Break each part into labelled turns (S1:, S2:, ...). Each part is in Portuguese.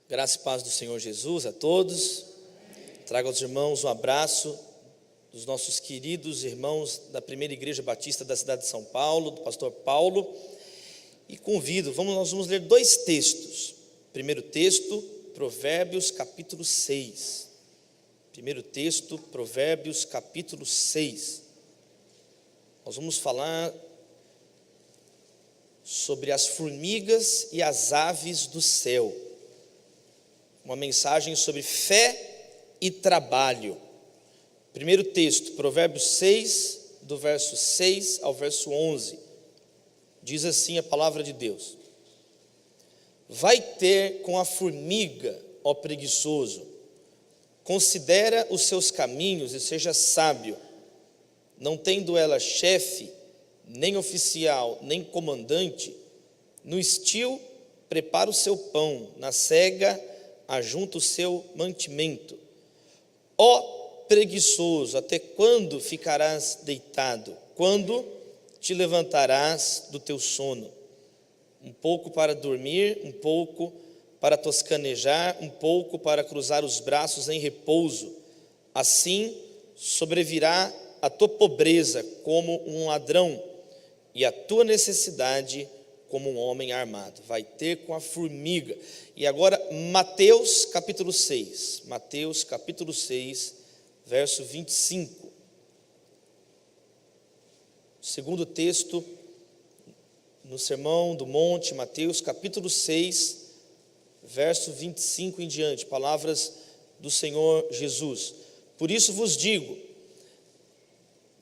S1: Graça e paz do Senhor Jesus a todos. Trago aos irmãos um abraço dos nossos queridos irmãos da Primeira Igreja Batista da cidade de São Paulo, do pastor Paulo. E convido, nós vamos ler dois textos. Primeiro texto, Provérbios capítulo 6. Primeiro texto, Provérbios capítulo 6. Nós vamos falar sobre as formigas e as aves do céu. Uma mensagem sobre fé e trabalho. Primeiro texto, Provérbios 6, do verso 6 ao verso 11. Diz assim a palavra de Deus: Vai ter com a formiga, ó preguiçoso, considera os seus caminhos e seja sábio. Não tendo ela chefe, nem oficial, nem comandante, no estio prepara o seu pão, na cega ajunta o seu mantimento. Ó preguiçoso, até quando ficarás deitado? Quando te levantarás do teu sono? Um pouco para dormir, um pouco para toscanejar, um pouco para cruzar os braços em repouso. Assim sobrevirá a tua pobreza como um ladrão, e a tua necessidade como um homem armado. Vai ter com a formiga. E agora Mateus capítulo 6. Mateus capítulo 6, verso 25. Segundo texto no Sermão do Monte, Mateus capítulo 6, verso 25 em diante. Palavras do Senhor Jesus. Por isso vos digo,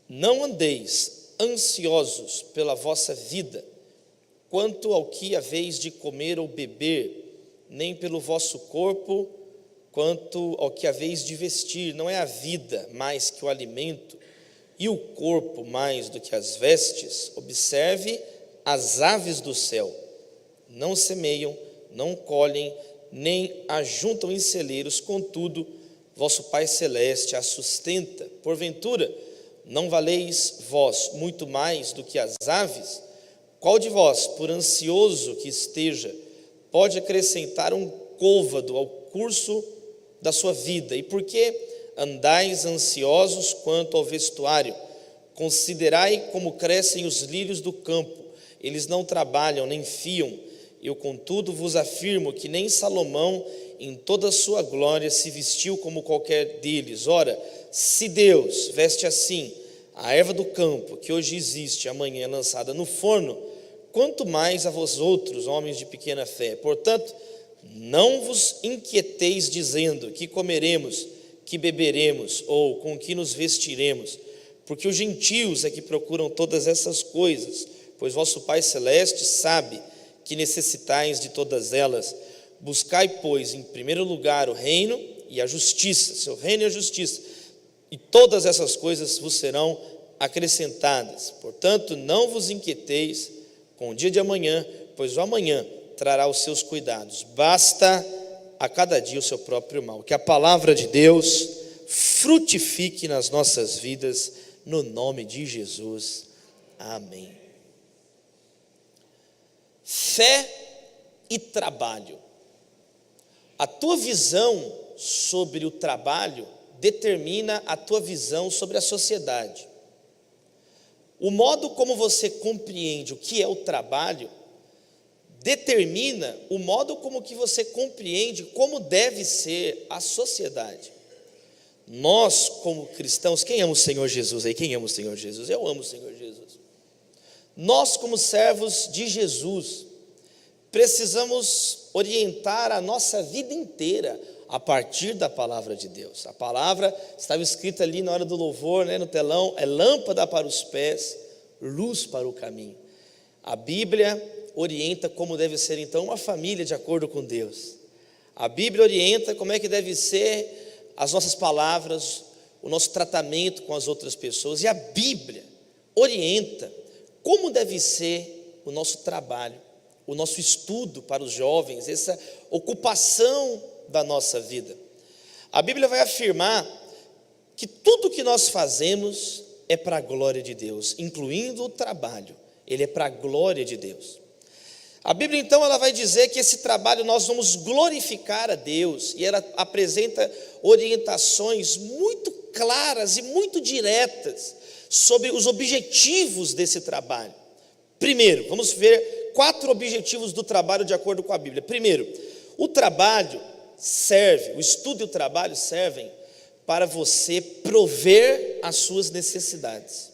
S1: não andeis ansiosos pela vossa vida, quanto ao que haveis de comer ou beber, nem pelo vosso corpo, quanto ao que haveis de vestir. Não é a vida mais que o alimento, e o corpo mais do que as vestes? Observe as aves do céu: não semeiam, não colhem, nem ajuntam em celeiros, contudo, vosso Pai Celeste as sustenta. Porventura, não valeis vós muito mais do que as aves? Qual de vós, por ansioso que esteja, pode acrescentar um côvado ao curso da sua vida? E por que andais ansiosos quanto ao vestuário? Considerai como crescem os lírios do campo, eles não trabalham nem fiam. Eu, contudo, vos afirmo que nem Salomão, em toda a sua glória, se vestiu como qualquer deles. Ora, se Deus veste assim a erva do campo, que hoje existe, amanhã é lançada no forno, quanto mais a vós outros, homens de pequena fé. Portanto, não vos inquieteis dizendo: que comeremos, que beberemos, ou com que nos vestiremos, porque os gentios é que procuram todas essas coisas, pois vosso Pai Celeste sabe que necessitais de todas elas. Buscai, pois, em primeiro lugar o reino e a justiça, seu reino e a justiça, e todas essas coisas vos serão acrescentadas. Portanto, não vos inquieteis com o dia de amanhã, pois o amanhã trará os seus cuidados. Basta a cada dia o seu próprio mal. Que a palavra de Deus frutifique nas nossas vidas, no nome de Jesus. Amém. Fé e trabalho. A tua visão sobre o trabalho determina a tua visão sobre a sociedade. O modo como você compreende o que é o trabalho determina o modo como que você compreende como deve ser a sociedade. Nós, como cristãos, quem ama o Senhor Jesus aí? Quem ama o Senhor Jesus? Eu amo o Senhor Jesus. Nós, como servos de Jesus, precisamos orientar a nossa vida inteira a partir da palavra de Deus. A palavra estava escrita ali na hora do louvor, no telão: é lâmpada para os pés, luz para o caminho. A Bíblia orienta como deve ser então uma família de acordo com Deus. A Bíblia orienta como é que deve ser as nossas palavras, o nosso tratamento com as outras pessoas. E a Bíblia orienta como deve ser o nosso trabalho, o nosso estudo para os jovens, essa ocupação da nossa vida. A Bíblia vai afirmar que tudo que nós fazemos é para a glória de Deus, incluindo o trabalho. Ele é para a glória de Deus. A Bíblia então ela vai dizer que esse trabalho nós vamos glorificar a Deus, e ela apresenta orientações muito claras e muito diretas sobre os objetivos desse trabalho. Primeiro, vamos ver 4 objetivos do trabalho de acordo com a Bíblia. Primeiro, o trabalho o estudo e o trabalho servem para você prover as suas necessidades.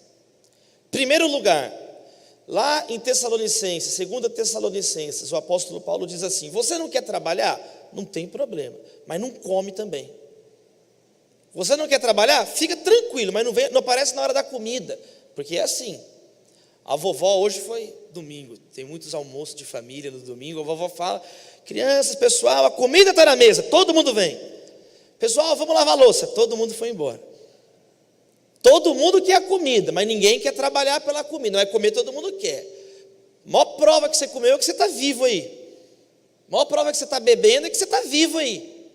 S1: Primeiro lugar, lá em Tessalonicenses, 2 Tessalonicenses, o apóstolo Paulo diz assim: você não quer trabalhar? Não tem problema, mas não come também. Você não quer trabalhar? Fica tranquilo, mas não aparece na hora da comida, porque é assim. A vovó, hoje foi domingo, tem muitos almoços de família no domingo, a vovó fala: crianças, pessoal, a comida está na mesa, todo mundo vem. Pessoal, vamos lavar a louça, todo mundo foi embora. Todo mundo quer a comida, mas ninguém quer trabalhar pela comida. Não é comer, todo mundo quer. A maior prova que você comeu é que você está vivo aí. A maior prova que você está bebendo é que você está vivo aí.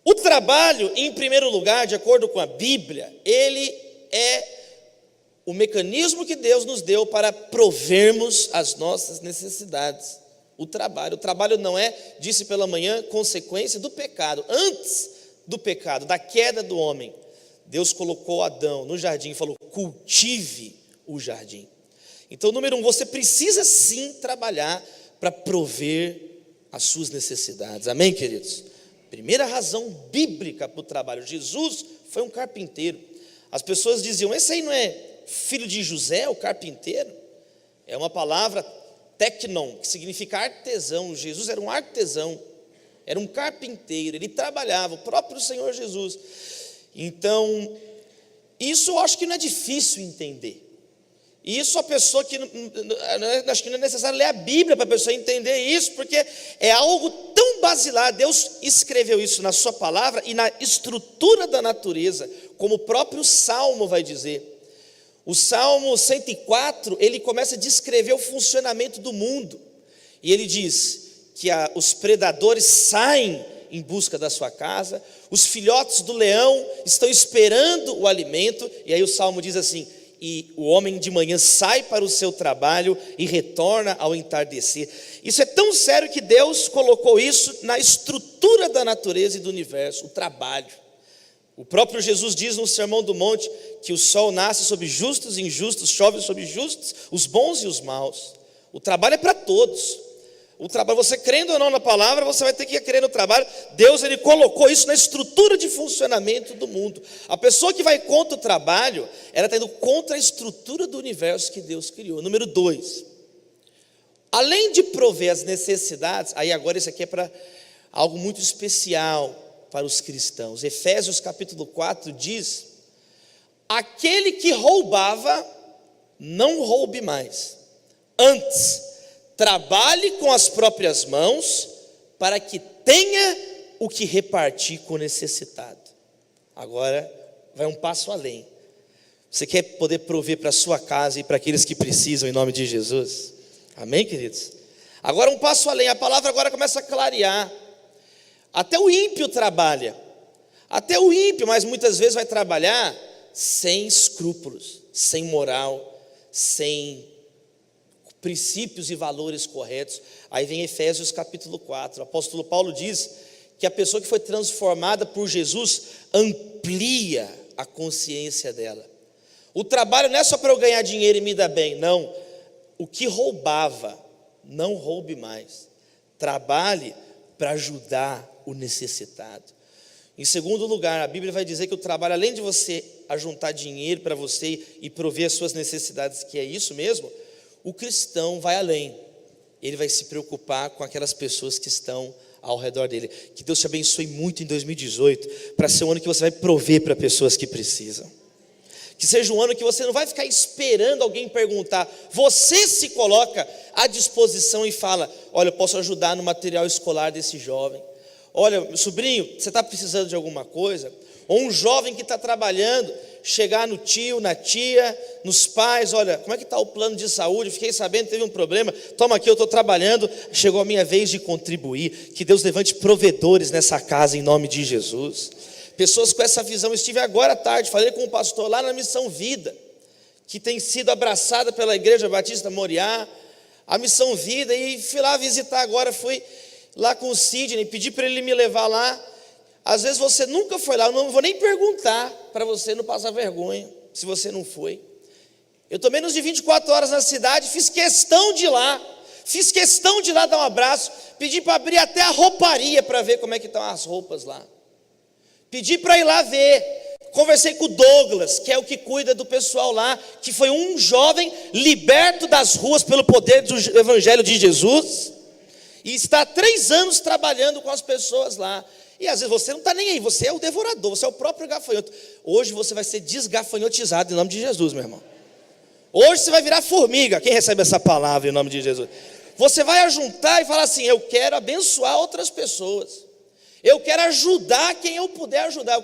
S1: O trabalho, em primeiro lugar, de acordo com a Bíblia, ele é o mecanismo que Deus nos deu para provermos as nossas necessidades. O trabalho não é, disse pela manhã, consequência do pecado. Antes do pecado, da queda do homem, Deus colocou Adão no jardim e falou: cultive o jardim. Então, número 1, você precisa sim trabalhar para prover as suas necessidades. Amém, queridos? Primeira razão bíblica para o trabalho: Jesus foi um carpinteiro. As pessoas diziam: esse aí não é filho de José, o carpinteiro? É uma palavra tecnon, que significa artesão. Jesus era um artesão, era um carpinteiro, ele trabalhava, o próprio Senhor Jesus. Então, isso eu acho que não é difícil entender. Isso a pessoa que, acho que não é necessário ler a Bíblia para a pessoa entender isso, porque é algo tão basilar. Deus escreveu isso na sua palavra e na estrutura da natureza, como o próprio Salmo vai dizer. O Salmo 104, ele começa a descrever o funcionamento do mundo, e ele diz que os predadores saem em busca da sua casa, os filhotes do leão estão esperando o alimento, e aí o Salmo diz assim: e o homem de manhã sai para o seu trabalho e retorna ao entardecer. Isso é tão sério que Deus colocou isso na estrutura da natureza e do universo, o trabalho. O próprio Jesus diz no Sermão do Monte que o sol nasce sobre justos e injustos, chove sobre justos, os bons e os maus. O trabalho é para todos. O trabalho, você crendo ou não na palavra, você vai ter que crer no trabalho. Deus, ele colocou isso na estrutura de funcionamento do mundo. A pessoa que vai contra o trabalho, ela está indo contra a estrutura do universo que Deus criou. Número 2, além de prover as necessidades, aí agora isso aqui é para algo muito especial para os cristãos. Efésios capítulo 4 diz: aquele que roubava, não roube mais, antes trabalhe com as próprias mãos, para que tenha o que repartir com o necessitado. Agora vai um passo além. Você quer poder prover para a sua casa e para aqueles que precisam, em nome de Jesus? Amém, queridos? Agora um passo além, a palavra agora começa a clarear. Até o ímpio trabalha. Até o ímpio, mas muitas vezes vai trabalhar sem escrúpulos, sem moral, sem princípios e valores corretos. Aí vem Efésios capítulo 4, o apóstolo Paulo diz que a pessoa que foi transformada por Jesus amplia a consciência dela. O trabalho não é só para eu ganhar dinheiro e me dar bem, não. O que roubava, não roube mais. Trabalhe para ajudar o necessitado. Em segundo lugar, a Bíblia vai dizer que o trabalho, além de você ajuntar dinheiro para você e prover as suas necessidades, que é isso mesmo, o cristão vai além. Ele vai se preocupar com aquelas pessoas que estão ao redor dele. Que Deus te abençoe muito em 2018, para ser um ano que você vai prover para pessoas que precisam. Que seja um ano que você não vai ficar esperando alguém perguntar. Você se coloca à disposição e fala: olha, eu posso ajudar no material escolar desse jovem. Olha, meu sobrinho, você está precisando de alguma coisa? Ou um jovem que está trabalhando, chegar no tio, na tia, nos pais: olha, como é que está o plano de saúde? Fiquei sabendo, teve um problema, toma aqui, eu estou trabalhando, chegou a minha vez de contribuir. Que Deus levante provedores nessa casa em nome de Jesus. Pessoas com essa visão. Estive agora à tarde, falei com um pastor lá na Missão Vida, que tem sido abraçada pela Igreja Batista Moriá. a Missão Vida, e fui lá visitar agora, fui lá com o Sidney, pedi para ele me levar lá. Às vezes você nunca foi lá, eu não vou nem perguntar para você não passar vergonha, se você não foi. Eu estou menos de 24 horas na cidade, fiz questão de ir lá dar um abraço, pedi para abrir até a rouparia para ver como é que estão as roupas lá. Pedi para ir lá ver, conversei com o Douglas, que é o que cuida do pessoal lá, que foi um jovem liberto das ruas pelo poder do Evangelho de Jesus, e está há 3 anos trabalhando com as pessoas lá. E às vezes você não está nem aí, você é o devorador, você é o próprio gafanhoto. Hoje você vai ser desgafanhotizado em nome de Jesus, meu irmão. Hoje você vai virar formiga. Quem recebe essa palavra em nome de Jesus? Você vai ajuntar e falar assim: eu quero abençoar outras pessoas, eu quero ajudar quem eu puder ajudar,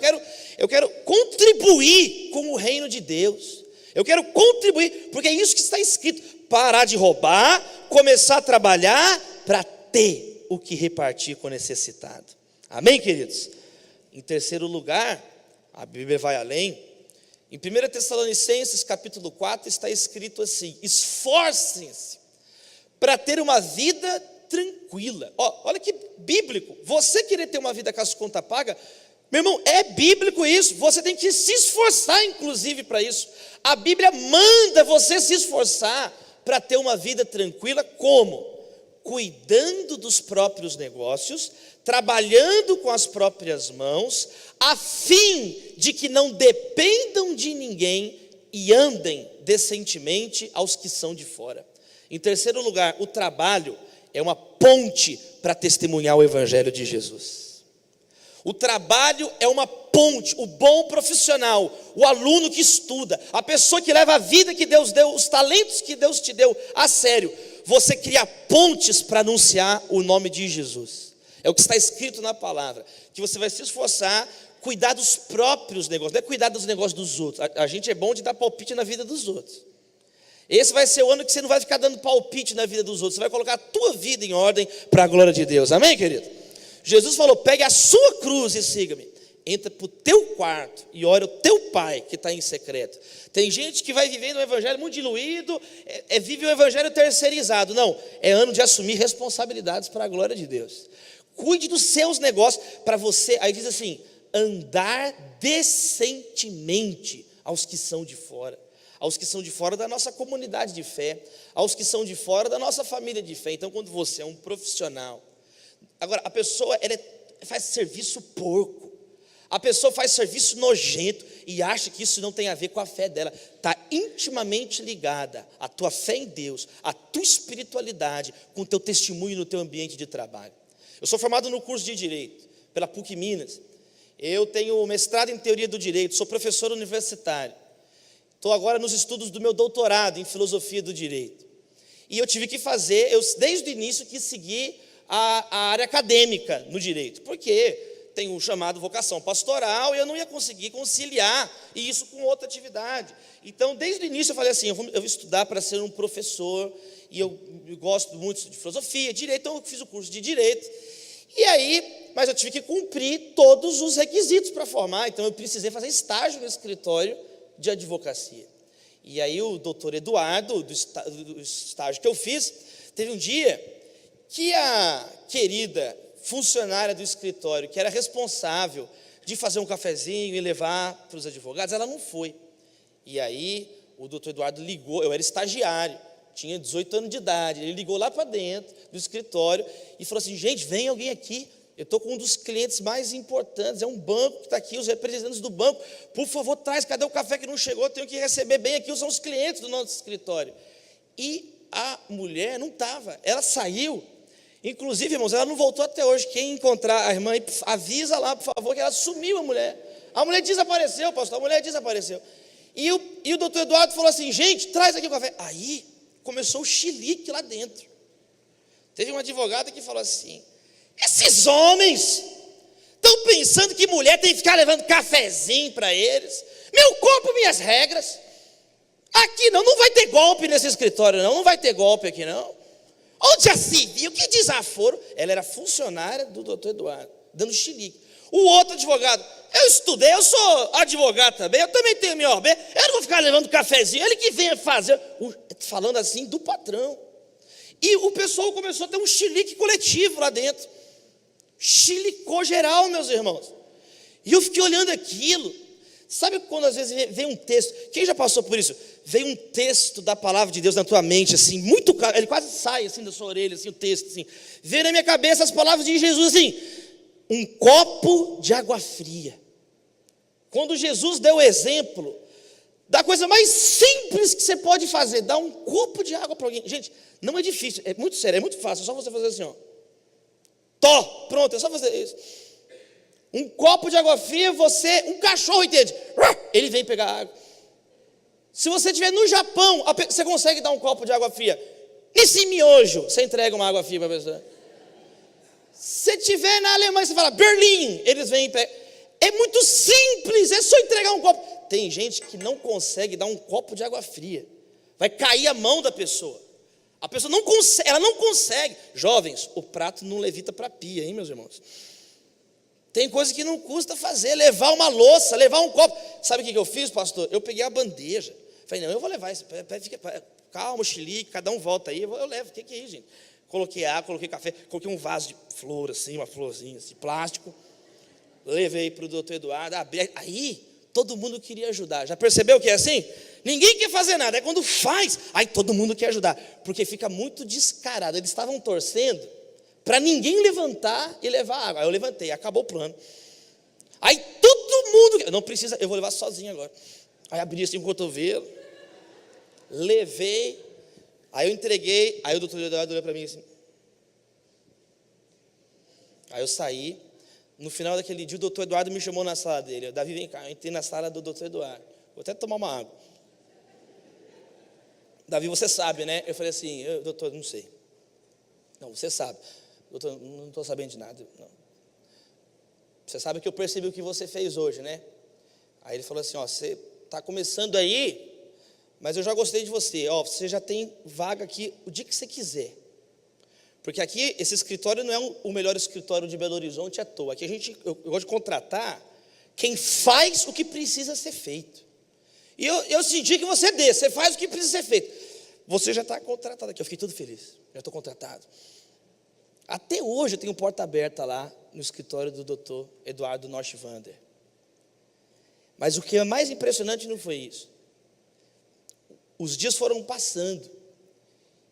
S1: eu quero contribuir com o reino de Deus, eu quero contribuir, porque é isso que está escrito: parar de roubar, começar a trabalhar para ter o que repartir com o necessitado. Amém, queridos? Em terceiro lugar, a Bíblia vai além. Em 1 Tessalonicenses capítulo 4 está escrito assim: esforcem-se para ter uma vida tranquila. Olha que bíblico. Você querer ter uma vida com as contas pagas, meu irmão, é bíblico isso. Você tem que se esforçar inclusive para isso. A Bíblia manda você se esforçar para ter uma vida tranquila. Como? Cuidando dos próprios negócios, trabalhando com as próprias mãos, a fim de que não dependam de ninguém e andem decentemente aos que são de fora. Em terceiro lugar, o trabalho é uma ponte para testemunhar o Evangelho de Jesus. O trabalho é uma ponte. O bom profissional, o aluno que estuda, a pessoa que leva a vida que Deus deu, os talentos que Deus te deu a sério, você cria pontes para anunciar o nome de Jesus. É o que está escrito na palavra, que você vai se esforçar, cuidar dos próprios negócios, não é cuidar dos negócios dos outros. A gente é bom de dar palpite na vida dos outros. Esse vai ser o ano que você não vai ficar dando palpite na vida dos outros, você vai colocar a tua vida em ordem para a glória de Deus. Amém, querido? Jesus falou: pegue a sua cruz e siga-me. Entra para o teu quarto e ora o teu pai que está em secreto. Tem gente que vai vivendo um evangelho muito diluído, vive um evangelho terceirizado. Não, é ano de assumir responsabilidades para a glória de Deus. Cuide dos seus negócios para você, aí diz assim, andar decentemente aos que são de fora. Aos que são de fora da nossa comunidade de fé, aos que são de fora da nossa família de fé. Então, quando você é um profissional, agora, a pessoa faz serviço porco, a pessoa faz serviço nojento e acha que isso não tem a ver com a fé dela. Está intimamente ligada a tua fé em Deus, a tua espiritualidade, com o teu testemunho no teu ambiente de trabalho. Eu sou formado no curso de Direito, pela PUC Minas. Eu tenho mestrado em Teoria do Direito, sou professor universitário. Estou agora nos estudos do meu doutorado em Filosofia do Direito. E eu tive que fazer, desde o início quis seguir a área acadêmica no direito, porque tenho o chamado vocação pastoral e eu não ia conseguir conciliar isso com outra atividade. Então, desde o início eu falei assim, eu vou estudar para ser um professor, e eu gosto muito de filosofia, direito, então eu fiz o curso de direito. E aí, mas eu tive que cumprir todos os requisitos para formar, então eu precisei fazer estágio no escritório de advocacia. E aí o doutor Eduardo, do estágio que eu fiz, teve um dia que a querida funcionária do escritório, que era responsável de fazer um cafezinho e levar para os advogados, ela não foi. E aí o doutor Eduardo ligou, eu era estagiário, tinha 18 anos de idade, ele ligou lá para dentro do escritório e falou assim: gente, vem alguém aqui, eu estou com um dos clientes mais importantes, é um banco que está aqui, os representantes do banco, por favor, traz, cadê o café que não chegou, eu tenho que receber bem aqui, são os clientes do nosso escritório. E a mulher não estava, ela saiu, inclusive, irmãos, ela não voltou até hoje. Quem encontrar a irmã, avisa lá, por favor, que ela sumiu, a mulher desapareceu, pastor, a mulher desapareceu. E o doutor Eduardo falou assim: gente, traz aqui o café. Aí começou o chilique lá dentro. Teve uma advogada que falou assim: esses homens estão pensando que mulher tem que ficar levando cafezinho para eles. Meu corpo, minhas regras. Aqui não vai ter golpe nesse escritório, não vai ter golpe aqui, não. Onde já se viu? Que desaforo. Ela era funcionária do doutor Eduardo, dando chilique. O outro advogado: eu estudei, eu sou advogado também, eu também tenho minha OAB, eu não vou ficar levando cafezinho, ele que venha fazer. Falando assim do patrão. E o pessoal começou a ter um chilique coletivo lá dentro. Chilicou geral, meus irmãos. E eu fiquei olhando aquilo. Sabe quando às vezes vem um texto, quem já passou por isso? Vem um texto da palavra de Deus na tua mente, assim, muito claro, ele quase sai assim da sua orelha, assim, o texto, assim. Vem na minha cabeça as palavras de Jesus, assim, um copo de água fria. Quando Jesus deu o exemplo da coisa mais simples que você pode fazer, dar um copo de água para alguém. Gente, não é difícil, é muito sério, é muito fácil, é só você fazer assim, ó. Pronto, é só fazer isso. Um copo de água fria, um cachorro entende, ele vem pegar água. Se você estiver no Japão, você consegue dar um copo de água fria. Nesse miojo, você entrega uma água fria para a pessoa. Se estiver na Alemanha, você fala, Berlim, eles vêm e pegam. É muito simples, é só entregar um copo. Tem gente que não consegue dar um copo de água fria. Vai cair a mão da pessoa. A pessoa não consegue, ela não consegue. Jovens, o prato não levita para a pia, hein, meus irmãos? Tem coisa que não custa fazer, levar uma louça, levar um copo. Sabe o que eu fiz, pastor? Eu peguei a bandeja. Falei, não, eu vou levar isso. Calma, xilique, cada um volta aí, eu levo. O que é isso, gente? Coloquei água, coloquei café, coloquei um vaso de flor, assim, uma florzinha, assim, plástico. Levei para o doutor Eduardo, abri. Aí, todo mundo queria ajudar. Já percebeu que é assim? Ninguém quer fazer nada. É quando faz, aí todo mundo quer ajudar. Porque fica muito descarado. Eles estavam torcendo para ninguém levantar e levar água. Aí eu levantei, acabou o plano. Aí todo mundo, não precisa, eu vou levar sozinho agora. Aí abri assim o cotovelo, levei, aí eu entreguei, aí o doutor Eduardo olhou para mim assim. Aí eu saí, no final daquele dia o doutor Eduardo me chamou na sala dele. Davi, vem cá, eu entrei na sala do doutor Eduardo. Vou até tomar uma água. Davi, você sabe, né? Eu falei assim, doutor, não sei. Não, você sabe. Doutor, não estou sabendo de nada. Não. Você sabe que eu percebi o que você fez hoje, né? Aí ele falou assim, você está começando aí, mas eu já gostei de você. Você já tem vaga aqui o dia que você quiser. Porque aqui, esse escritório não é o melhor escritório de Belo Horizonte à toa. Aqui eu gosto de contratar quem faz o que precisa ser feito. E eu senti que você faz o que precisa ser feito. Você já está contratado aqui, eu fiquei todo feliz. Já estou contratado. Até hoje eu tenho porta aberta lá no escritório do doutor Eduardo Norschwander. Mas o que é mais impressionante não foi isso. Os dias foram passando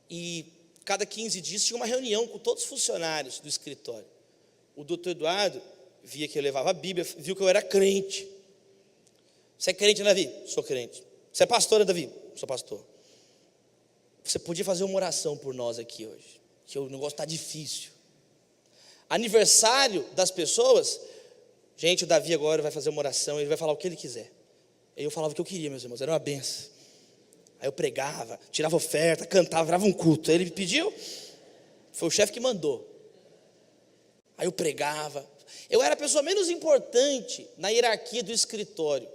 S1: e cada 15 dias tinha uma reunião com todos os funcionários do escritório. O doutor Eduardo via que eu levava a Bíblia, viu que eu era crente. Você é crente, Davi? Sou crente. Você é pastora, Davi? Sou pastor. Você podia fazer uma oração por nós aqui hoje, que o negócio está difícil. Aniversário das pessoas, gente, o Davi agora vai fazer uma oração, ele vai falar o que ele quiser. Eu falava o que eu queria, meus irmãos, era uma benção. Aí eu pregava, tirava oferta, cantava, virava um culto. Aí ele me pediu, foi o chefe que mandou. Aí eu pregava. Eu era a pessoa menos importante na hierarquia do escritório.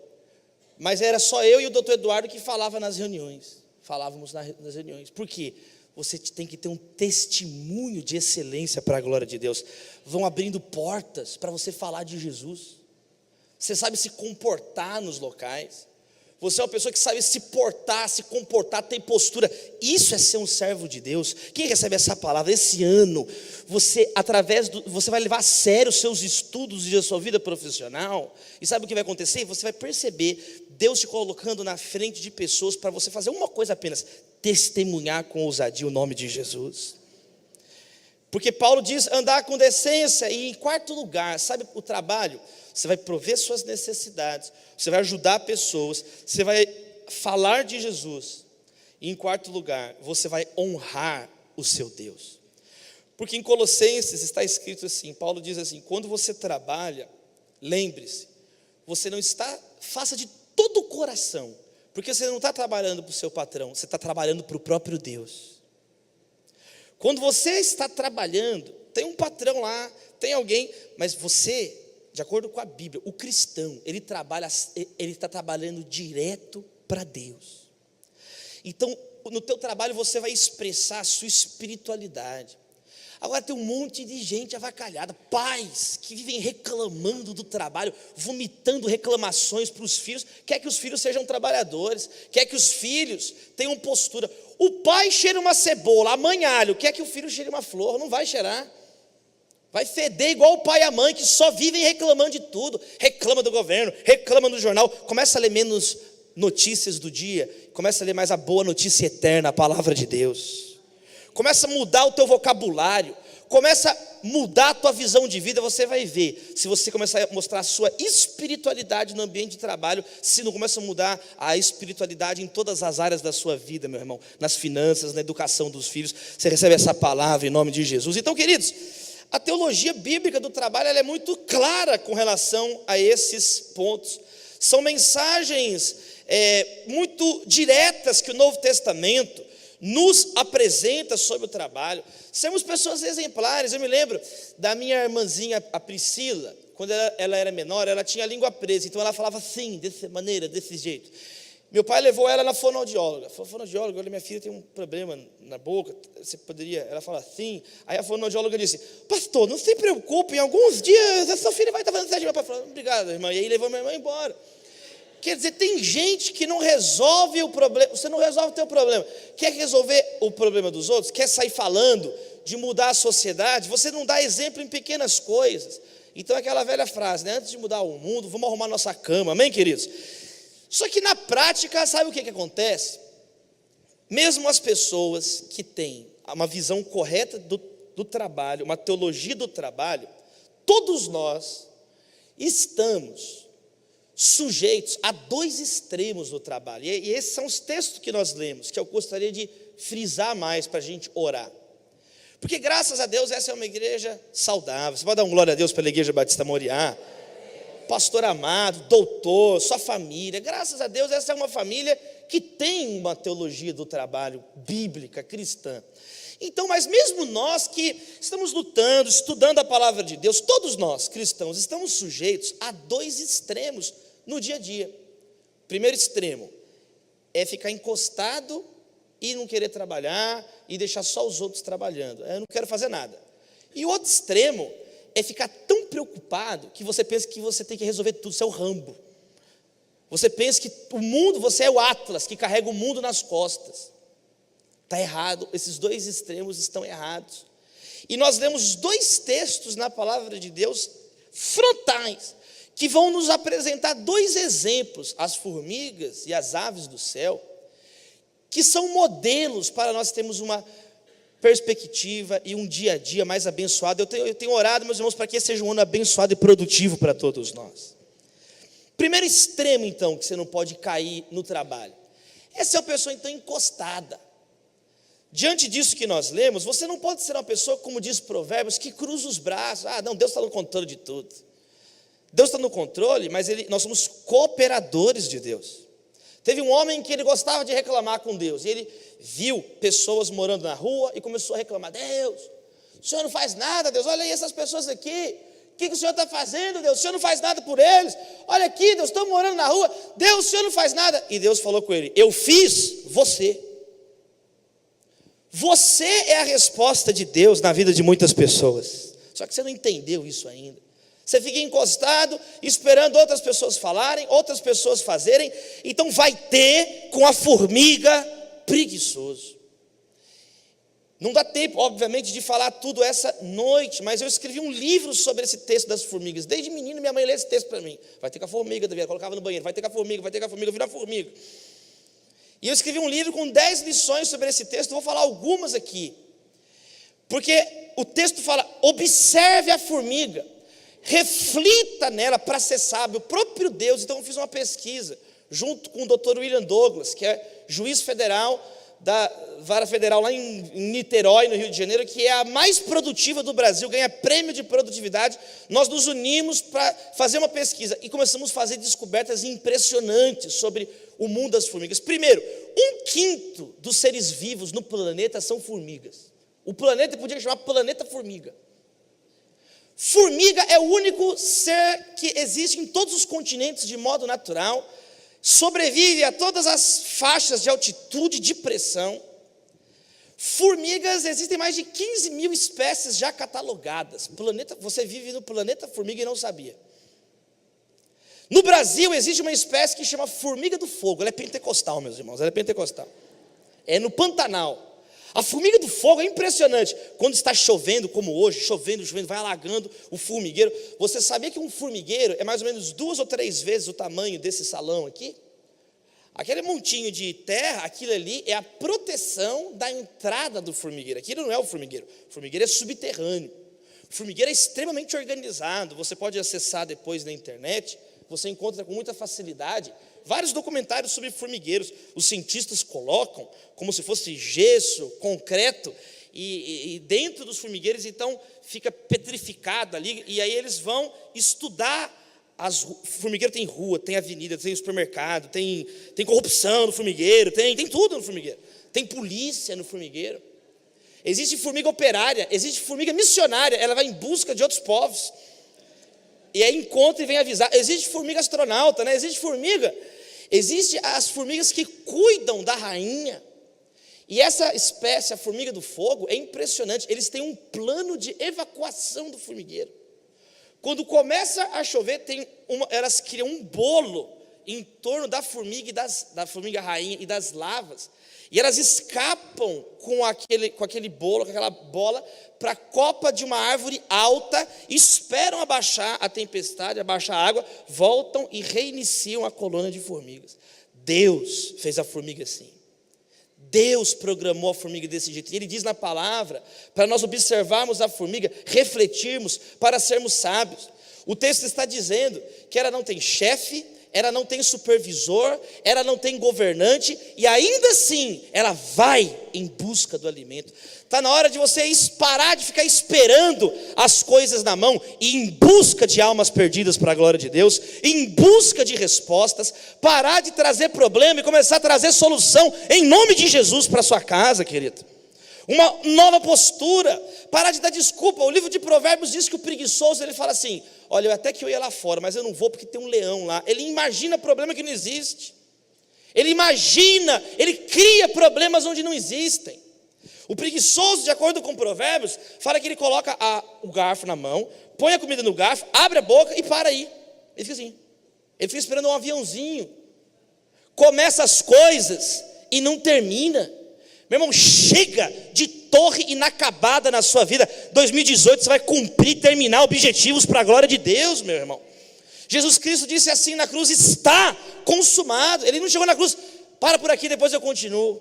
S1: Mas era só eu e o doutor Eduardo que falava nas reuniões. Falávamos nas reuniões. Por quê? Você tem que ter um testemunho de excelência para a glória de Deus. Vão abrindo portas para você falar de Jesus. Você sabe se comportar nos locais. Você é uma pessoa que sabe se portar, se comportar, tem postura. Isso é ser um servo de Deus. Quem recebe essa palavra? Esse ano, você vai levar a sério os seus estudos e a sua vida profissional. E sabe o que vai acontecer? Você vai perceber Deus te colocando na frente de pessoas para você fazer uma coisa apenas: testemunhar com ousadia o nome de Jesus. Porque Paulo diz andar com decência. E em quarto lugar, sabe o trabalho? Você vai prover suas necessidades, você vai ajudar pessoas, você vai falar de Jesus. E em quarto lugar, você vai honrar o seu Deus. Porque em Colossenses está escrito assim, Paulo diz assim: quando você trabalha, lembre-se, você não está, faça de todo o coração, porque você não está trabalhando para o seu patrão, você está trabalhando para o próprio Deus. Quando você está trabalhando, tem um patrão lá, tem alguém, mas você, de acordo com a Bíblia, o cristão, ele está trabalhando direto para Deus. Então, no teu trabalho você vai expressar a sua espiritualidade. Agora tem um monte de gente avacalhada, pais que vivem reclamando do trabalho, vomitando reclamações para os filhos, quer que os filhos sejam trabalhadores, quer que os filhos tenham postura. O pai cheira uma cebola, a mãe alho, quer que o filho cheire uma flor, não vai cheirar. Vai feder igual o pai e a mãe, que só vivem reclamando de tudo, reclama do governo, reclama do jornal, começa a ler menos notícias do dia, começa a ler mais a boa notícia eterna, a palavra de Deus. Começa a mudar o teu vocabulário, começa a mudar a tua visão de vida. Você vai ver, se você começar a mostrar a sua espiritualidade no ambiente de trabalho, se não começa a mudar a espiritualidade em todas as áreas da sua vida, meu irmão, nas finanças, na educação dos filhos. Você recebe essa palavra em nome de Jesus. Então, queridos, a teologia bíblica do trabalho, ela é muito clara com relação a esses pontos. São mensagens muito diretas que o Novo Testamento nos apresenta sobre o trabalho. Somos pessoas exemplares. Eu me lembro da minha irmãzinha, a Priscila, quando ela era menor, ela tinha a língua presa, então ela falava assim, dessa maneira, desse jeito. Meu pai levou ela na fonoaudióloga. Falou, fonoaudióloga, olha, minha filha tem um problema na boca, você poderia... Ela falou assim. Aí a fonoaudióloga disse, pastor, não se preocupe, em alguns dias a sua filha vai estar fazendo certo. Meu pai falou, obrigado, irmã. E aí levou minha irmã embora. Quer dizer, tem gente que não resolve o problema. Você não resolve o teu problema. Quer resolver o problema dos outros? Quer sair falando de mudar a sociedade? Você não dá exemplo em pequenas coisas. Então é aquela velha frase, né? Antes de mudar o mundo, vamos arrumar nossa cama. Amém, queridos? Só que na prática, sabe o que acontece? Mesmo as pessoas que têm uma visão correta do trabalho, uma teologia do trabalho, todos nós estamos sujeitos a dois extremos do trabalho. E esses são os textos que nós lemos, que eu gostaria de frisar mais para a gente orar. Porque graças a Deus essa é uma igreja saudável. Você pode dar um glória a Deus pela Igreja Batista Moriá? Pastor amado, doutor, sua família. Graças a Deus essa é uma família que tem uma teologia do trabalho bíblica, cristã. Então, mas mesmo nós que estamos lutando, estudando a palavra de Deus, todos nós cristãos estamos sujeitos a dois extremos no dia a dia. Primeiro extremo é ficar encostado e não querer trabalhar e deixar só os outros trabalhando. Eu não quero fazer nada. E o outro extremo é ficar tão preocupado que você pensa que você tem que resolver tudo, você é o Rambo. Você pensa que o mundo, você é o Atlas que carrega o mundo nas costas. Está errado, esses dois extremos estão errados. E nós lemos dois textos na palavra de Deus frontais, que vão nos apresentar dois exemplos, as formigas e as aves do céu, que são modelos para nós termos uma perspectiva e um dia a dia mais abençoado. Eu tenho orado, meus irmãos, para que esse seja um ano abençoado e produtivo para todos nós. Primeiro extremo, então, que você não pode cair no trabalho. Essa é uma pessoa, então, encostada. Diante disso que nós lemos, você não pode ser uma pessoa, como diz Provérbios, que cruza os braços. Ah, não, Deus está no controle de tudo. Deus está no controle, mas nós somos cooperadores de Deus. Teve um homem que ele gostava de reclamar com Deus, e ele viu pessoas morando na rua e começou a reclamar, Deus, o Senhor não faz nada, Deus, olha aí essas pessoas aqui, o que o Senhor está fazendo, Deus? O Senhor não faz nada por eles, olha aqui, Deus, estão morando na rua, Deus, o Senhor não faz nada. E Deus falou com ele, eu fiz você. Você é a resposta de Deus na vida de muitas pessoas, só que você não entendeu isso ainda. Você fica encostado, esperando outras pessoas falarem, outras pessoas fazerem, então vai ter com a formiga preguiçoso. Não dá tempo, obviamente, de falar tudo essa noite, mas eu escrevi um livro sobre esse texto das formigas. Desde menino, minha mãe lê esse texto para mim. Vai ter com a formiga, Davi, colocava no banheiro, vai ter com a formiga, eu viro a formiga. E eu escrevi um livro com 10 lições sobre esse texto, vou falar algumas aqui. Porque o texto fala, observe a formiga, reflita nela para ser sábio, o próprio Deus. Então eu fiz uma pesquisa, junto com o Dr. William Douglas, que é juiz federal da Vara Federal lá em Niterói, no Rio de Janeiro, que é a mais produtiva do Brasil, ganha prêmio de produtividade. Nós nos unimos para fazer uma pesquisa e começamos a fazer descobertas impressionantes sobre o mundo das formigas. Primeiro, 1/5 dos seres vivos no planeta são formigas. O planeta podia chamar planeta formiga. Formiga é o único ser que existe em todos os continentes de modo natural, sobrevive a todas as faixas de altitude, de pressão. Formigas, existem mais de 15 mil espécies já catalogadas. Você vive no planeta formiga e não sabia. No Brasil existe uma espécie que chama formiga do fogo. Ela é pentecostal, meus irmãos, ela é pentecostal. É no Pantanal. A formiga do fogo é impressionante. Quando está chovendo, como hoje, chovendo, vai alagando o formigueiro. Você sabia que um formigueiro é mais ou menos 2 ou 3 vezes o tamanho desse salão aqui? Aquele montinho de terra, aquilo ali é a proteção da entrada do formigueiro. Aquilo não é o formigueiro é subterrâneo. O formigueiro é extremamente organizado. Você pode acessar depois na internet, você encontra com muita facilidade vários documentários sobre formigueiros. Os cientistas colocam como se fosse gesso, concreto, e dentro dos formigueiros, então, fica petrificado ali, e aí eles vão estudar. O formigueiro tem rua, tem avenida, tem supermercado, tem corrupção no formigueiro, tem tudo no formigueiro. Tem polícia no formigueiro. Existe formiga operária, existe formiga missionária, ela vai em busca de outros povos. E aí encontra e vem avisar. Existe formiga astronauta, né? Existe as formigas que cuidam da rainha. E essa espécie, a formiga do fogo, é impressionante. Eles têm um plano de evacuação do formigueiro. Quando começa a chover, elas criam um bolo em torno da formiga da formiga rainha e das larvas. E elas escapam com aquele bolo, com aquela bola, para a copa de uma árvore alta, esperam abaixar a tempestade, abaixar a água, voltam e reiniciam a colônia de formigas. Deus fez a formiga assim. Deus programou a formiga desse jeito. E Ele diz na palavra, para nós observarmos a formiga, refletirmos, para sermos sábios. O texto está dizendo que ela não tem chefe, ela não tem supervisor, ela não tem governante, e ainda assim, ela vai em busca do alimento. Está na hora de você parar de ficar esperando as coisas na mão, e em busca de almas perdidas para a glória de Deus, em busca de respostas, parar de trazer problema e começar a trazer solução, em nome de Jesus, para a sua casa, querido. Uma nova postura, parar de dar desculpa. O livro de Provérbios diz que o preguiçoso, ele fala assim: olha, até que eu ia lá fora, mas eu não vou porque tem um leão lá. Ele imagina problema que não existe. Ele cria problemas onde não existem. O preguiçoso, de acordo com Provérbios, fala que ele coloca o garfo na mão, põe a comida no garfo, abre a boca e para aí. Ele fica assim. Ele fica esperando um aviãozinho. Começa as coisas e não termina. Meu irmão, chega de torre inacabada na sua vida. 2018 você vai cumprir, terminar objetivos para a glória de Deus, meu irmão. Jesus Cristo disse assim na cruz: está consumado. Ele não chegou na cruz: para por aqui, depois eu continuo.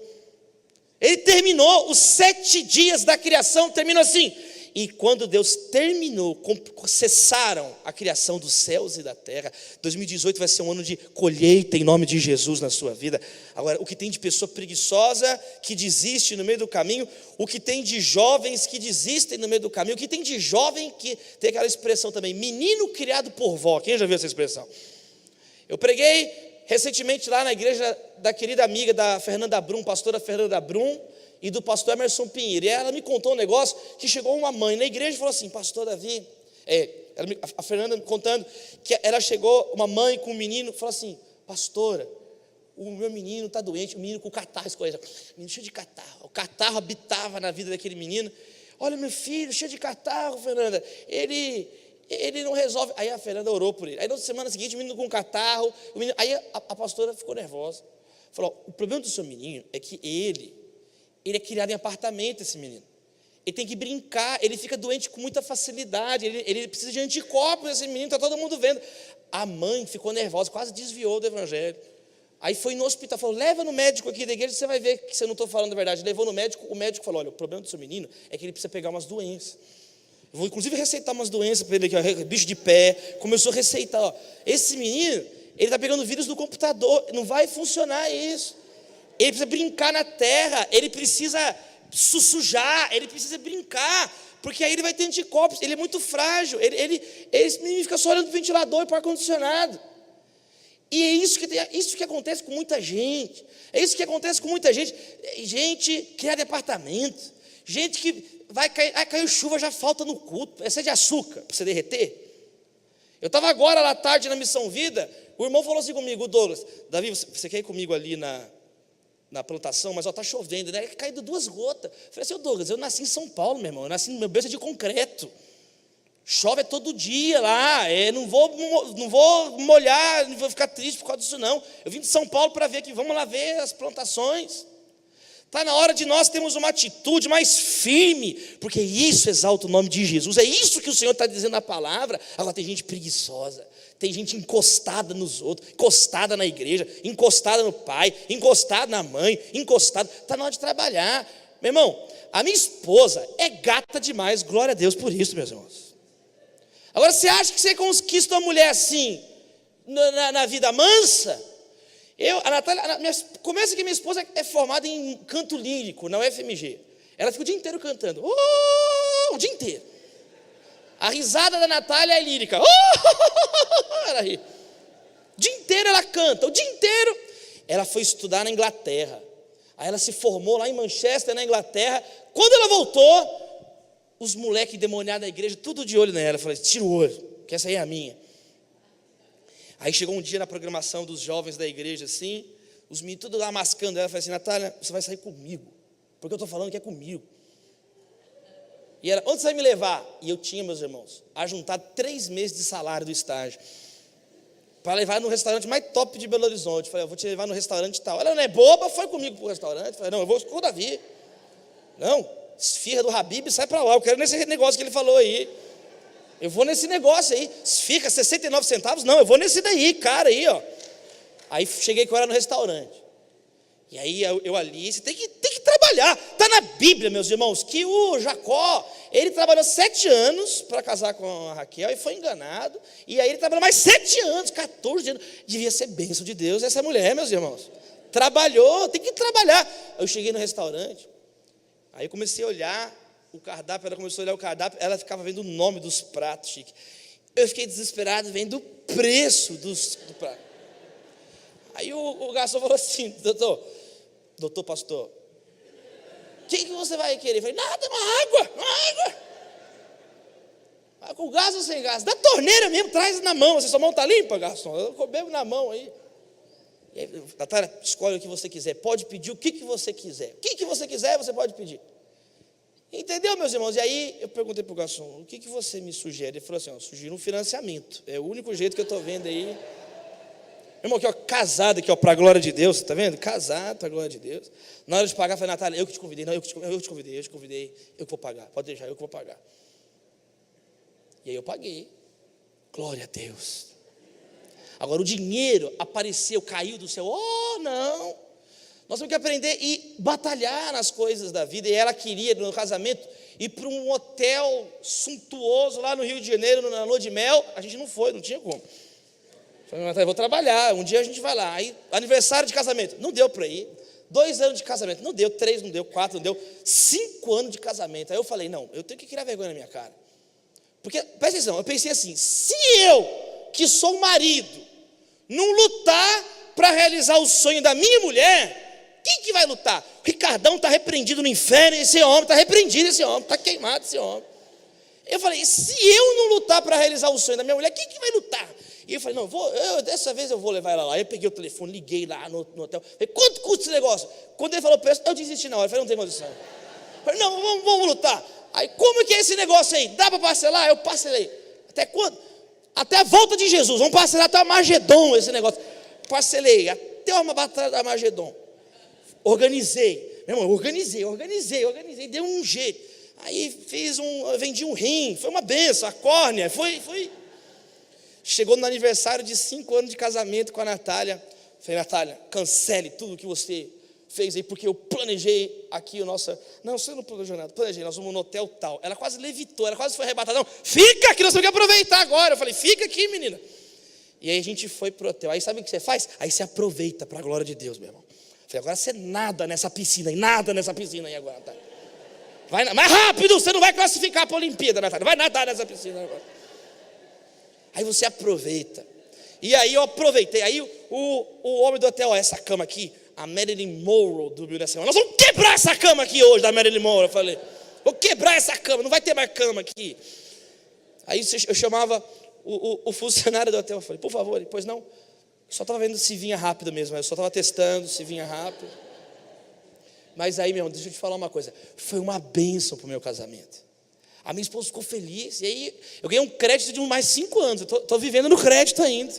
S1: Ele terminou os 7 dias da criação, terminou assim. E quando Deus terminou, cessaram a criação dos céus e da terra. 2018 vai ser um ano de colheita em nome de Jesus na sua vida. Agora, o que tem de pessoa preguiçosa que desiste no meio do caminho, o que tem de jovens que desistem no meio do caminho, o que tem de jovem que tem aquela expressão também, menino criado por vó. Quem já viu essa expressão? Eu preguei recentemente lá na igreja da querida amiga da Fernanda Brum, pastora Fernanda Brum, e do pastor Emerson Pinheiro. E ela me contou um negócio que chegou uma mãe na igreja e falou assim: pastor Davi, a Fernanda me contando que ela chegou, uma mãe com um menino, falou assim: pastora, o meu menino está doente, o menino com catarro, menino cheio de catarro. O catarro habitava na vida daquele menino. Olha, meu filho, cheio de catarro, Fernanda, ele não resolve. Aí a Fernanda orou por ele. Aí na semana seguinte, o menino com catarro, aí a pastora ficou nervosa. Falou: o problema do seu menino é que ele é criado em apartamento, esse menino. Ele tem que brincar, ele fica doente com muita facilidade, ele precisa de anticorpos, esse menino, está todo mundo vendo. A mãe ficou nervosa, quase desviou do evangelho. Aí foi no hospital, falou: leva no médico aqui da igreja, você vai ver que você não estou falando a verdade. Levou no médico, o médico falou: olha, o problema do seu menino é que ele precisa pegar umas doenças. Eu vou inclusive receitar umas doenças para ele aqui, ó, bicho de pé. Começou a receitar, ó. Esse menino, ele está pegando vírus do computador, não vai funcionar isso. Ele precisa brincar na terra, ele precisa sujar, ele precisa brincar, porque aí ele vai ter anticorpos. Ele é muito frágil, esse menino fica só olhando para o ventilador e para o ar-condicionado. E é isso que acontece com muita gente. É isso que acontece com muita gente. Gente criada em apartamento, gente que caiu chuva, já falta no culto. Essa é de açúcar para você derreter. Eu estava agora lá à tarde na Missão Vida, o irmão falou assim comigo: Douglas, Davi, você quer ir comigo ali na na plantação, mas está chovendo, né? Caindo 2 gotas. Eu falei assim, Douglas, eu nasci em São Paulo, meu irmão, eu nasci no meu berço de concreto. Chove todo dia lá, não vou molhar, não vou ficar triste por causa disso não. Eu vim de São Paulo para ver aqui, vamos lá ver as plantações. Está na hora de nós termos uma atitude mais firme, porque isso exalta o nome de Jesus, é isso que o Senhor está dizendo na palavra. Agora tem gente preguiçosa, tem gente encostada nos outros, encostada na igreja, encostada no pai, encostada na mãe, encostada, está na hora de trabalhar. Meu irmão, a minha esposa é gata demais, glória a Deus por isso, meus irmãos. Agora você acha que você conquista uma mulher assim, na vida mansa? A Natália, começa que minha esposa é formada em canto lírico, na UFMG. Ela fica o dia inteiro cantando, o dia inteiro. A risada da Natália é lírica, ela ri. O dia inteiro ela canta, o dia inteiro. Ela foi estudar na Inglaterra. Aí ela se formou lá em Manchester, na Inglaterra. Quando ela voltou, os moleques demoniados da igreja, tudo de olho nela. Eu falei, tira o olho, que essa aí é a minha. Aí chegou um dia na programação dos jovens da igreja, assim, os meninos tudo lá mascando ela. Eu falei assim, Natália, você vai sair comigo, porque eu estou falando que é comigo. E ela, onde você vai me levar? E eu tinha, meus irmãos, ajuntar 3 meses de salário do estágio, para levar no restaurante mais top de Belo Horizonte. Eu falei, eu vou te levar no restaurante tal. Ela não é boba, foi comigo para o restaurante. Eu falei, não, eu vou com o Davi. Não, esfirra do Habib, sai para lá, eu quero nesse negócio que ele falou aí. Eu vou nesse negócio aí, fica 69 centavos, não, eu vou nesse daí, cara aí, ó. Aí cheguei com ela no restaurante. E aí eu ali, você tem que trabalhar. Está na Bíblia, meus irmãos, que o Jacó, ele trabalhou 7 anos para casar com a Raquel e foi enganado. E aí ele trabalhou mais 7 anos, 14 anos. Devia ser bênção de Deus essa mulher, meus irmãos. Trabalhou, tem que trabalhar. Eu cheguei no restaurante, aí eu comecei a olhar o cardápio, ela começou a olhar o cardápio, ela ficava vendo o nome dos pratos, chique. Eu fiquei desesperado vendo o preço do prato. Aí o garçom falou assim, doutor pastor, o que você vai querer? Eu falei, nada, uma água. Com gás ou sem gás? Da torneira mesmo, traz na mão, você sua mão está limpa, garçom? Eu bebo na mão aí. E aí, Natália, escolhe o que você quiser, pode pedir o que você quiser. O que você quiser, você pode pedir. Entendeu, meus irmãos? E aí eu perguntei para o garçom, o que você me sugere? Ele falou assim, sugiro um financiamento. É o único jeito que eu estou vendo aí. Meu irmão, aqui, ó, casado aqui, ó, para a glória de Deus, está vendo? Casado para a glória de Deus. Na hora de pagar, eu falei, Natália, eu que te convidei. Não, eu que te convidei, eu que vou pagar. Pode deixar, eu que vou pagar. E aí eu paguei. Glória a Deus. Agora o dinheiro apareceu, caiu do céu. Oh, não. Nós temos que aprender e batalhar nas coisas da vida. E ela queria, no casamento, ir para um hotel suntuoso lá no Rio de Janeiro, na lua de mel. A gente não foi, não tinha como. Falei, Natália, vou trabalhar, um dia a gente vai lá. Aí, aniversário de casamento, não deu para ir. 2 anos de casamento, não deu. 3 não deu, 4 não deu. 5 anos de casamento. Aí eu falei, não, eu tenho que criar vergonha na minha cara. Porque, presta atenção, eu pensei assim, se eu, que sou o marido, não lutar para realizar o sonho da minha mulher, quem que vai lutar? O Ricardão está repreendido no inferno, esse homem está repreendido, esse homem está queimado, esse homem. Eu falei, se eu não lutar para realizar o sonho da minha mulher, quem que vai lutar? E eu falei, não, dessa vez eu vou levar ela lá. Eu peguei o telefone, liguei lá no hotel. Falei, quanto custa esse negócio? Quando ele falou o preço, eu desisti na hora. Eu falei, não tem condição. Eu falei, não, vamos lutar. Aí, como que é esse negócio aí? Dá para parcelar? Eu parcelei. Até quando? Até a volta de Jesus. Vamos parcelar até o Armagedon esse negócio. Parcelei, até uma batalha da Armagedon. Organizei, meu irmão, organizei, deu um jeito. Aí vendi um rim, foi uma benção, a córnea, foi. Chegou no aniversário de 5 anos de casamento com a Natália. Falei, Natália, cancele tudo que você fez aí, porque eu planejei aqui o nosso... Não, você não planejou nada, planejei, nós vamos no hotel tal. Ela quase levitou, ela quase foi arrebatada. Não, fica aqui, nós temos que aproveitar agora. Eu falei, fica aqui, menina. E aí a gente foi pro hotel. Aí sabe o que você faz? Aí você aproveita para a glória de Deus, meu irmão. Falei, agora você nada nessa piscina aí agora, Natália. Vai, mais rápido, você não vai classificar para a Olimpíada, Natália. Vai nadar nessa piscina agora. Aí você aproveita. E aí eu aproveitei. Aí o homem do hotel, ó, essa cama aqui, a Marilyn Monroe dormiu nessa cama. Nós vamos quebrar essa cama aqui hoje da Marilyn Monroe. Eu falei, vou quebrar essa cama, não vai ter mais cama aqui. Aí eu chamava o funcionário do hotel. Eu falei, por favor, pois não. Só estava vendo se vinha rápido mesmo. Eu só estava testando se vinha rápido. Mas aí, meu irmão, deixa eu te falar uma coisa, foi uma bênção para o meu casamento. A minha esposa ficou feliz, e aí eu ganhei um crédito de mais 5 anos, eu estou vivendo no crédito ainda.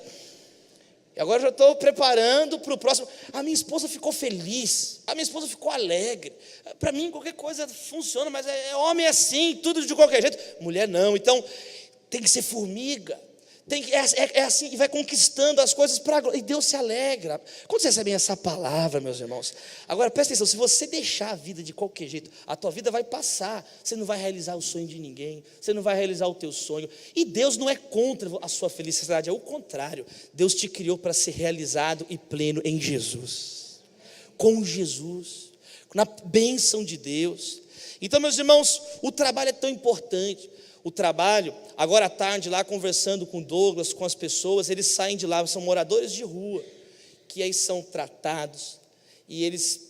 S1: E agora já estou preparando para o próximo. A minha esposa ficou feliz, a minha esposa ficou alegre. Para mim qualquer coisa funciona, mas homem é assim, tudo de qualquer jeito. Mulher não, então tem que ser formiga. É assim, e vai conquistando as coisas e Deus se alegra. Quando vocês recebem essa palavra, meus irmãos, agora presta atenção, se você deixar a vida de qualquer jeito, a tua vida vai passar, você não vai realizar o sonho de ninguém, você não vai realizar o teu sonho, e Deus não é contra a sua felicidade, é o contrário, Deus te criou para ser realizado e pleno em Jesus, com Jesus, na bênção de Deus. Então, meus irmãos, o trabalho é tão importante. O trabalho, agora à tarde lá conversando com Douglas, com as pessoas, eles saem de lá, são moradores de rua, que aí são tratados, e eles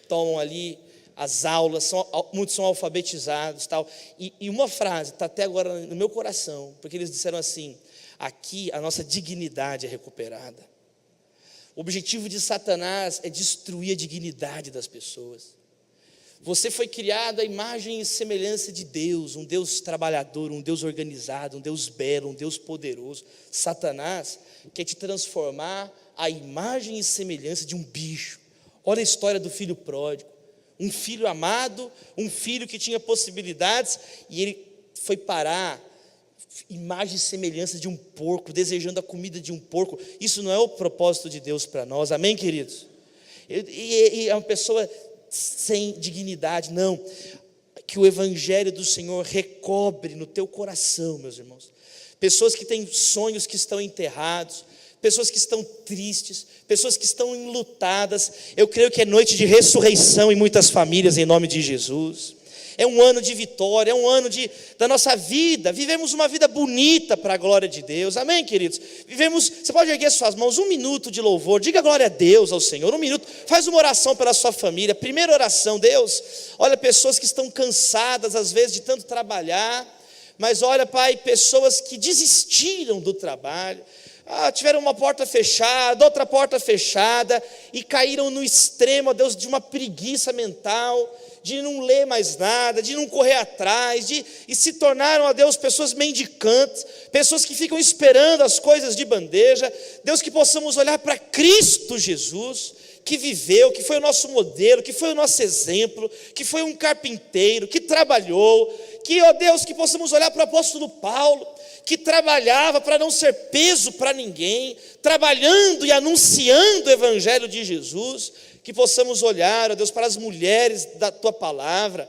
S1: tomam ali as aulas, muitos são alfabetizados, tal. E uma frase está até agora no meu coração, porque eles disseram assim: aqui a nossa dignidade é recuperada. O objetivo de Satanás é destruir a dignidade das pessoas. Você foi criado à imagem e semelhança de Deus, um Deus trabalhador, um Deus organizado, um Deus belo, um Deus poderoso. Satanás quer te transformar à imagem e semelhança de um bicho. Olha a história do filho pródigo, um filho amado, um filho que tinha possibilidades, e ele foi parar, imagem e semelhança de um porco, desejando a comida de um porco. Isso não é o propósito de Deus para nós, amém, queridos? E é uma pessoa sem dignidade, não. Que o evangelho do Senhor recobre no teu coração, meus irmãos. Pessoas que têm sonhos que estão enterrados, pessoas que estão tristes, pessoas que estão enlutadas. Eu creio que é noite de ressurreição em muitas famílias, em nome de Jesus. É um ano de vitória, é um ano da nossa vida. Vivemos uma vida bonita para a glória de Deus, amém, queridos? Você pode erguer suas mãos, 1 minuto de louvor, diga glória a Deus, ao Senhor, 1 minuto, faz uma oração pela sua família. Primeira oração: Deus, olha, pessoas que estão cansadas às vezes de tanto trabalhar, mas olha, Pai, pessoas que desistiram do trabalho, tiveram uma porta fechada, outra porta fechada, e caíram no extremo, ó Deus, de uma preguiça mental, de não ler mais nada, de não correr atrás, e se tornaram, ó Deus, pessoas mendicantes, pessoas que ficam esperando as coisas de bandeja. Deus, que possamos olhar para Cristo Jesus, que viveu, que foi o nosso modelo, que foi o nosso exemplo, que foi um carpinteiro, que trabalhou, que, ó Deus, que possamos olhar para o apóstolo Paulo, que trabalhava para não ser peso para ninguém, trabalhando e anunciando o evangelho de Jesus. Que possamos olhar, ó Deus, para as mulheres da Tua palavra,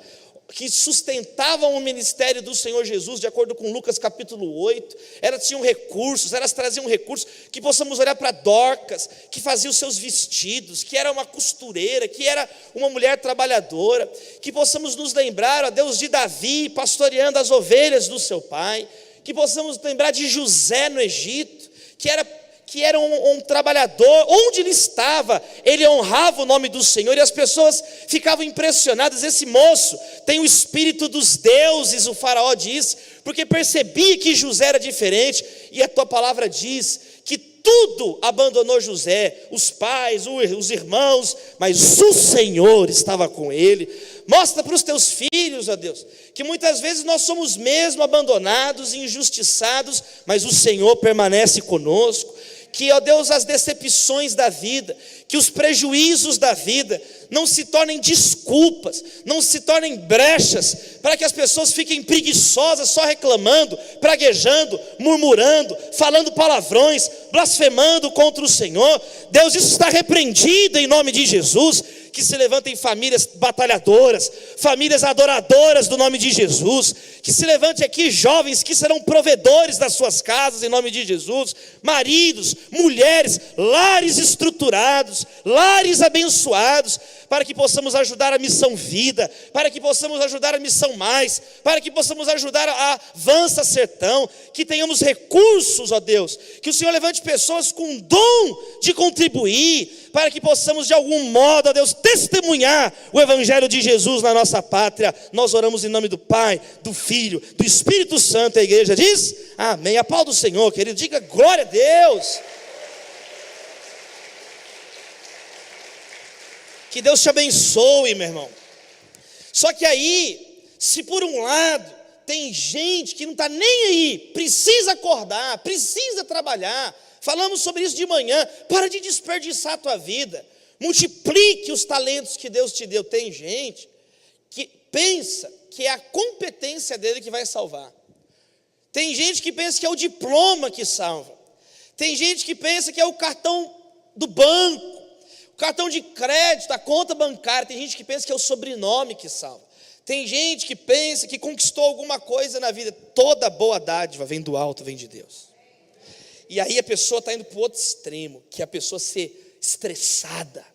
S1: que sustentavam o ministério do Senhor Jesus, de acordo com Lucas capítulo 8, elas tinham recursos, elas traziam recursos. Que possamos olhar para Dorcas, que fazia os seus vestidos, que era uma costureira, que era uma mulher trabalhadora. Que possamos nos lembrar, ó Deus, de Davi, pastoreando as ovelhas do seu pai. Que possamos lembrar de José no Egito, que era um trabalhador, onde ele estava, ele honrava o nome do Senhor, e as pessoas ficavam impressionadas. Esse moço tem o espírito dos deuses, o faraó diz, porque percebia que José era diferente, e a tua palavra diz que tudo abandonou José, os pais, os irmãos, mas o Senhor estava com ele. Mostra para os teus filhos, ó Deus, que muitas vezes nós somos mesmo abandonados e injustiçados, mas o Senhor permanece conosco. Que, ó Deus, as decepções da vida, que os prejuízos da vida não se tornem desculpas, não se tornem brechas, para que as pessoas fiquem preguiçosas, só reclamando, praguejando, murmurando, falando palavrões, blasfemando contra o Senhor. Deus, isso está repreendido em nome de Jesus. Que se levantem famílias batalhadoras, famílias adoradoras do nome de Jesus. Que se levante aqui jovens que serão provedores das suas casas em nome de Jesus. Maridos, mulheres, lares estruturados, lares abençoados, para que possamos ajudar a missão Vida, para que possamos ajudar a missão Mais, para que possamos ajudar a Avança Sertão, que tenhamos recursos, ó Deus, que o Senhor levante pessoas com dom de contribuir, para que possamos de algum modo, ó Deus, testemunhar o evangelho de Jesus na nossa pátria. Nós oramos em nome do Pai, do Filho, do Espírito Santo. A igreja diz amém. A pau do Senhor, querido, diga glória a Deus. Que Deus te abençoe, meu irmão. Só que aí, se por um lado tem gente que não está nem aí, precisa acordar, precisa trabalhar, falamos sobre isso de manhã, para de desperdiçar a tua vida, multiplique os talentos que Deus te deu. Tem gente que pensa que é a competência dele que vai salvar. Tem gente que pensa que é o diploma que salva. Tem gente que pensa que é o cartão do banco, o cartão de crédito, a conta bancária. Tem gente que pensa que é o sobrenome que salva. Tem gente que pensa que conquistou alguma coisa na vida. Toda boa dádiva vem do alto, vem de Deus. E aí a pessoa está indo para o outro extremo, que é a pessoa ser estressada,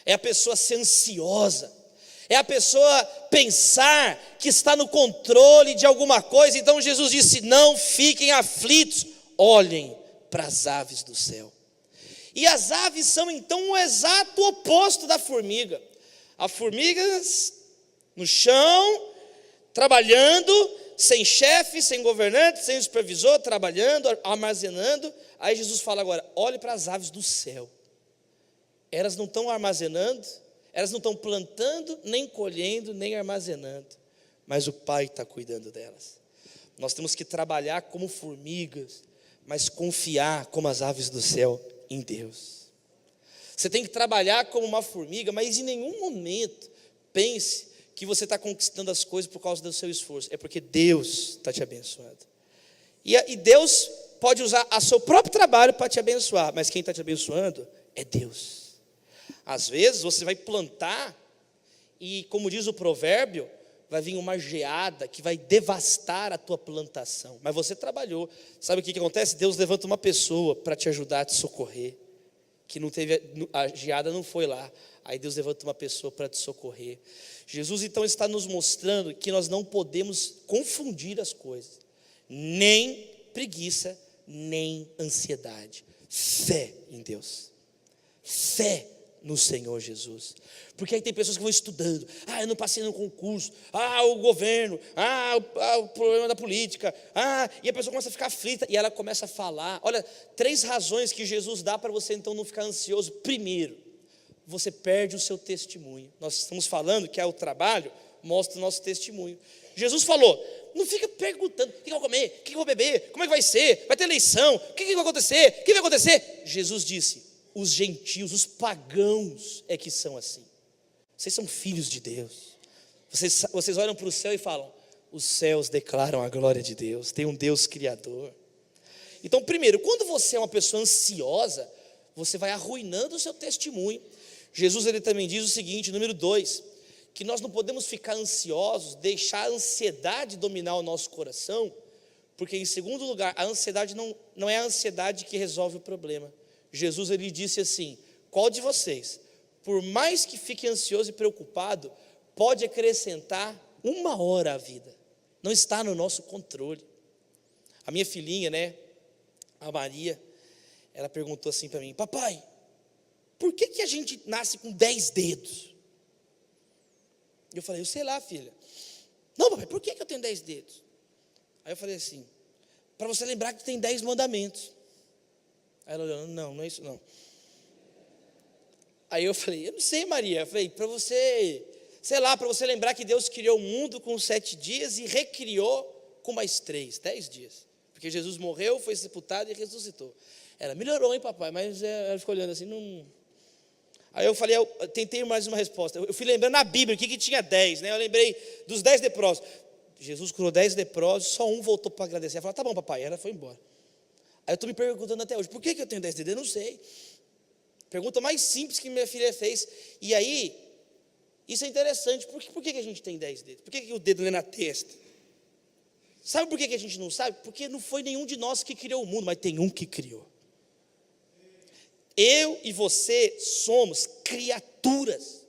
S1: é a pessoa ser ansiosa, é a pessoa pensar que está no controle de alguma coisa. Então Jesus disse: não fiquem aflitos, olhem para as aves do céu. E as aves são então o exato oposto da formiga. A formiga no chão, trabalhando, sem chefe, sem governante, sem supervisor, trabalhando, armazenando. Aí Jesus fala agora: olhe para as aves do céu. Elas não estão armazenando, elas não estão plantando, nem colhendo, nem armazenando, mas o Pai está cuidando delas. Nós temos que trabalhar como formigas, mas confiar como as aves do céu em Deus. Você tem que trabalhar como uma formiga, mas em nenhum momento pense que você está conquistando as coisas por causa do seu esforço. É porque Deus está te abençoando. E Deus pode usar o seu próprio trabalho para te abençoar, mas quem está te abençoando é Deus. Às vezes você vai plantar e, como diz o provérbio, vai vir uma geada que vai devastar a tua plantação. Mas você trabalhou. Sabe o que acontece? Deus levanta uma pessoa para te ajudar a te socorrer. Que não teve, a geada não foi lá. Aí Deus levanta uma pessoa para te socorrer. Jesus então está nos mostrando que nós não podemos confundir as coisas. Nem preguiça, nem ansiedade. Fé em Deus. Fé no Senhor Jesus. Porque aí tem pessoas que vão estudando: eu não passei no concurso, o governo, o problema da política, e a pessoa começa a ficar aflita, e ela começa a falar. Olha, 3 razões que Jesus dá para você então não ficar ansioso. Primeiro, você perde o seu testemunho. Nós estamos falando que o trabalho mostra o nosso testemunho. Jesus falou: não fica perguntando: o que eu vou comer, o que eu vou beber, como é que vai ser, vai ter eleição, o que vai acontecer, o que vai acontecer? Jesus disse: os gentios, os pagãos é que são assim. Vocês são filhos de Deus. Vocês olham para o céu e falam: os céus declaram a glória de Deus. Tem um Deus criador. Então, primeiro, quando você é uma pessoa ansiosa, você vai arruinando o seu testemunho. Jesus ele também diz o seguinte, número 2, que nós não podemos ficar ansiosos, deixar a ansiedade dominar o nosso coração, porque, em segundo lugar, a ansiedade não é a ansiedade que resolve o problema. Jesus ele disse assim: qual de vocês, por mais que fique ansioso e preocupado, pode acrescentar 1 hora à vida? Não está no nosso controle. A minha filhinha, a Maria, ela perguntou assim para mim: papai, por que a gente nasce com 10 dedos? Eu falei: eu sei lá, filha. Não, papai, por que eu tenho 10 dedos? Aí eu falei assim: para você lembrar que tem 10 mandamentos. Aí ela olhou: não é isso não. Aí eu falei: eu não sei, Maria. Eu falei: para você, sei lá, para você lembrar que Deus criou o mundo com 7 dias e recriou com mais 3, 10 dias. Porque Jesus morreu, foi sepultado e ressuscitou. Ela: melhorou, hein, papai? Mas ela ficou olhando assim, não. Aí eu falei, eu tentei mais uma resposta. Eu fui lembrando na Bíblia, o que tinha 10, Eu lembrei dos 10 leprosos. Jesus curou 10 leprosos, só um voltou para agradecer. Ela falou: tá bom, papai. Ela foi embora. Aí eu estou me perguntando até hoje: por que eu tenho 10 dedos? Eu não sei. Pergunta mais simples que minha filha fez. E aí, isso é interessante. Por que a gente tem 10 dedos? Por que o dedo não é na testa? Sabe por que a gente não sabe? Porque não foi nenhum de nós que criou o mundo, mas tem um que criou. Eu e você somos criaturas.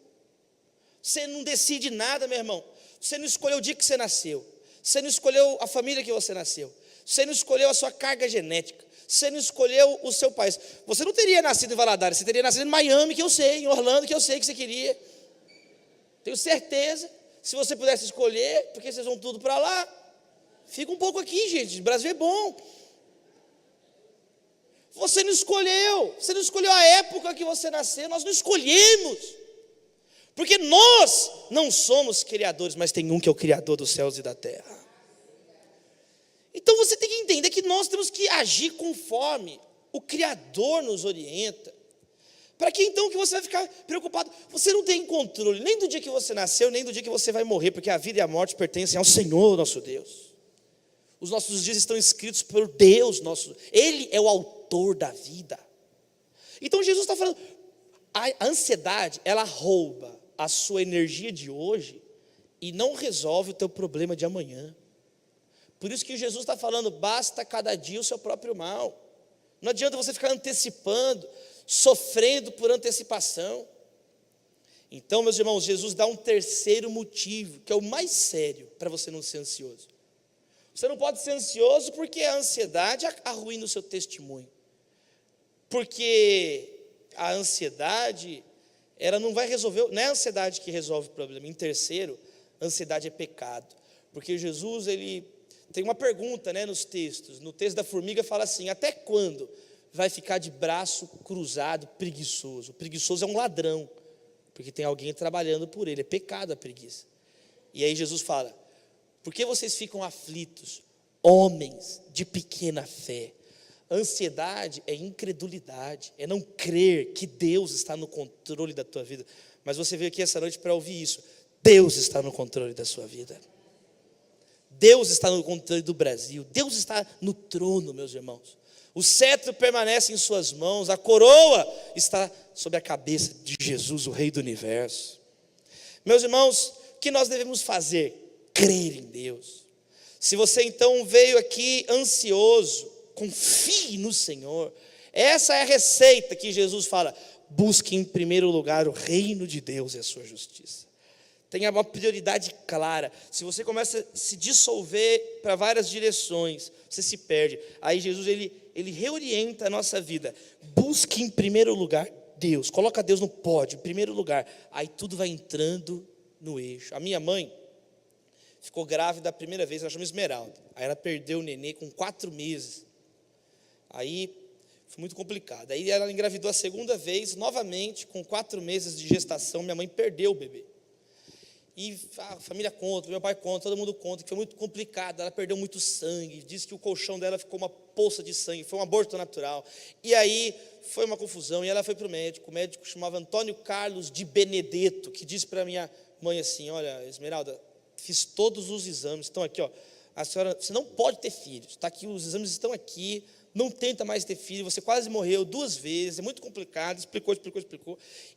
S1: Você não decide nada, meu irmão. Você não escolheu o dia que você nasceu. Você não escolheu a família que você nasceu. Você não escolheu a sua carga genética. Você não escolheu o seu país. Você não teria nascido em Valadares. Você teria nascido em Miami, que eu sei, em Orlando, que eu sei que você queria. Tenho certeza. Se você pudesse escolher, porque vocês vão tudo para lá. Fica um pouco aqui, gente. O Brasil é bom. Você não escolheu a época que você nasceu. Nós não escolhemos. Porque nós não somos criadores, mas tem um que é o Criador dos céus e da terra. Então você tem que entender que nós temos que agir conforme o Criador nos orienta. Para que então que você vai ficar preocupado? Você não tem controle nem do dia que você nasceu, nem do dia que você vai morrer, porque a vida e a morte pertencem ao Senhor nosso Deus. Os nossos dias estão escritos por Deus nosso. Ele é o autor da vida. Então Jesus está falando, a ansiedade, ela rouba a sua energia de hoje e não resolve o teu problema de amanhã. Por isso que Jesus está falando, basta cada dia o seu próprio mal. Não adianta você ficar antecipando, sofrendo por antecipação. Então, meus irmãos, Jesus dá um terceiro motivo, que é o mais sério, para você não ser ansioso. Você não pode ser ansioso porque a ansiedade arruína o seu testemunho. Porque a ansiedade, ela não vai resolver, não é a ansiedade que resolve o problema. Em terceiro, a ansiedade é pecado. Porque Jesus, ele tem uma pergunta, nos textos. No texto da formiga fala assim, até quando vai ficar de braço cruzado, preguiçoso? O preguiçoso é um ladrão, porque tem alguém trabalhando por ele, é pecado a preguiça. E aí Jesus fala, por que vocês ficam aflitos, homens de pequena fé? Ansiedade é incredulidade, é não crer que Deus está no controle da tua vida. Mas você veio aqui essa noite para ouvir isso. Deus está no controle da sua vida. Deus está no controle do Brasil. Deus está no trono, meus irmãos. O cetro permanece em suas mãos, a coroa está sobre a cabeça de Jesus, o Rei do Universo. Meus irmãos, o que nós devemos fazer? Crer em Deus. Se você então veio aqui ansioso, confie no Senhor. Essa é a receita que Jesus fala, busque em primeiro lugar o reino de Deus e a sua justiça. Tenha uma prioridade clara. Se você começa a se dissolver para várias direções, você se perde. Aí Jesus, ele reorienta a nossa vida. Busque em primeiro lugar Deus. Coloca Deus no pódio, em primeiro lugar. Aí tudo vai entrando no eixo. A minha mãe ficou grávida a primeira vez, ela chama Esmeralda. Aí ela perdeu o nenê com 4 meses. Aí foi muito complicado. Aí ela engravidou a segunda vez, novamente, com 4 meses de gestação, minha mãe perdeu o bebê. E a família conta, meu pai conta, todo mundo conta, que foi muito complicado, ela perdeu muito sangue, diz que o colchão dela ficou uma poça de sangue, foi um aborto natural. E aí foi uma confusão, e ela foi para o médico chamava Antônio Carlos de Benedetto, que disse para minha mãe assim, olha, Esmeralda, fiz todos os exames, estão aqui, a senhora, você não pode ter filhos, está aqui, os exames estão aqui, não tenta mais ter filho, você quase morreu 2 vezes, é muito complicado, explicou,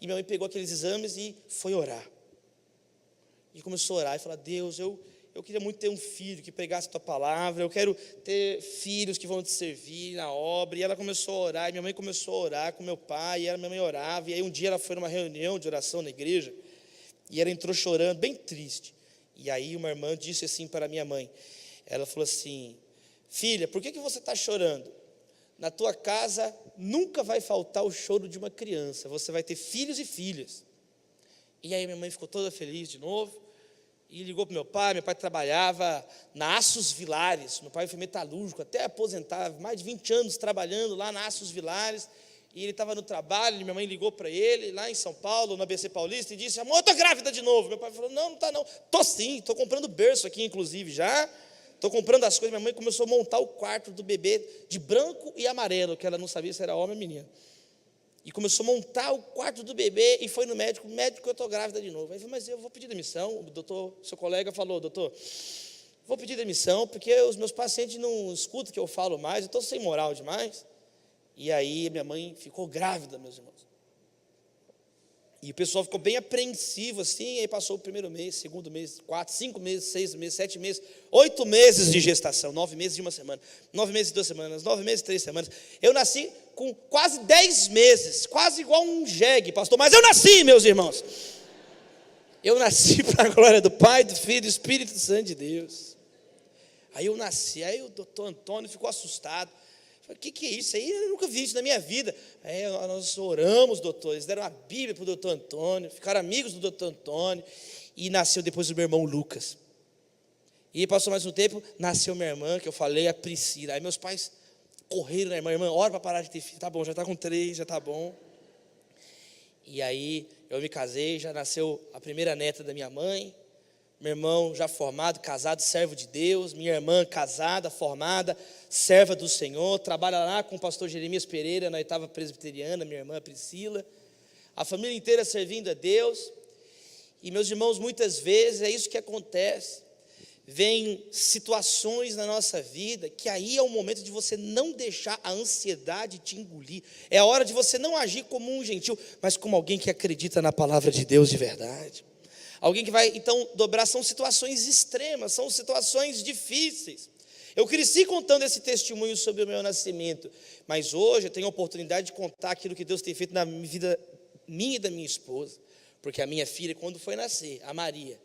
S1: e minha mãe pegou aqueles exames e foi orar. E começou a orar e falar, Deus, eu queria muito ter um filho que pregasse a tua palavra, eu quero ter filhos que vão te servir na obra. E ela começou a orar, e minha mãe começou a orar com meu pai, e minha mãe orava. E aí um dia ela foi numa reunião de oração na igreja, e ela entrou chorando, bem triste. E aí uma irmã disse assim para minha mãe, ela falou assim, filha, por que você está chorando? Na tua casa nunca vai faltar o choro de uma criança, você vai ter filhos e filhas. E aí minha mãe ficou toda feliz de novo, e ligou para meu pai trabalhava na Aços Vilares, meu pai foi metalúrgico, até aposentar, mais de 20 anos trabalhando lá na Aços Vilares, e ele estava no trabalho, e minha mãe ligou para ele, lá em São Paulo, no ABC Paulista, e disse, amor, eu estou grávida de novo. Meu pai falou, não está não, estou sim, estou comprando berço aqui inclusive já, estou comprando as coisas. Minha mãe começou a montar o quarto do bebê de branco e amarelo, que ela não sabia se era homem ou menina. E começou a montar o quarto do bebê e foi no médico, eu estou grávida de novo. Aí falou, mas eu vou pedir demissão. O doutor, seu colega falou, doutor, vou pedir demissão, porque os meus pacientes não escutam o que eu falo mais, eu estou sem moral demais. E aí minha mãe ficou grávida, meus irmãos. E o pessoal ficou bem apreensivo assim, aí passou o primeiro mês, segundo mês, 4, 5 meses, 6 meses, 7 meses, 8 meses de gestação, 9 meses e 1 semana, 9 meses e 2 semanas, 9 meses e 3 semanas. Eu nasci com quase 10 meses, quase igual um jegue, pastor, mas eu nasci, meus irmãos. Eu nasci para a glória do Pai, do Filho e do Espírito Santo de Deus. Aí eu nasci, aí o doutor Antônio ficou assustado. O que é isso aí? Eu nunca vi isso na minha vida. Aí nós oramos, doutor. Eles deram a Bíblia para o doutor Antônio, ficaram amigos do doutor Antônio. E nasceu depois o meu irmão Lucas. E passou mais um tempo, nasceu minha irmã, que eu falei, a Priscila. Aí meus pais correram na irmã, ora para parar de ter filho. Tá bom, já está com 3, já está bom. E aí eu me casei, já nasceu a primeira neta da minha mãe, meu irmão já formado, casado, servo de Deus, minha irmã casada, formada, serva do Senhor, trabalha lá com o pastor Jeremias Pereira, na 8ª Presbiteriana, minha irmã Priscila, a família inteira servindo a Deus. E meus irmãos, muitas vezes é isso que acontece, vem situações na nossa vida, que aí é o momento de você não deixar a ansiedade te engolir, é a hora de você não agir como um gentil, mas como alguém que acredita na palavra de Deus de verdade, alguém que vai então dobrar. São situações extremas, são situações difíceis. Eu cresci contando esse testemunho sobre o meu nascimento, mas hoje eu tenho a oportunidade de contar aquilo que Deus tem feito na vida minha e da minha esposa, porque a minha filha, quando foi nascer, a Maria,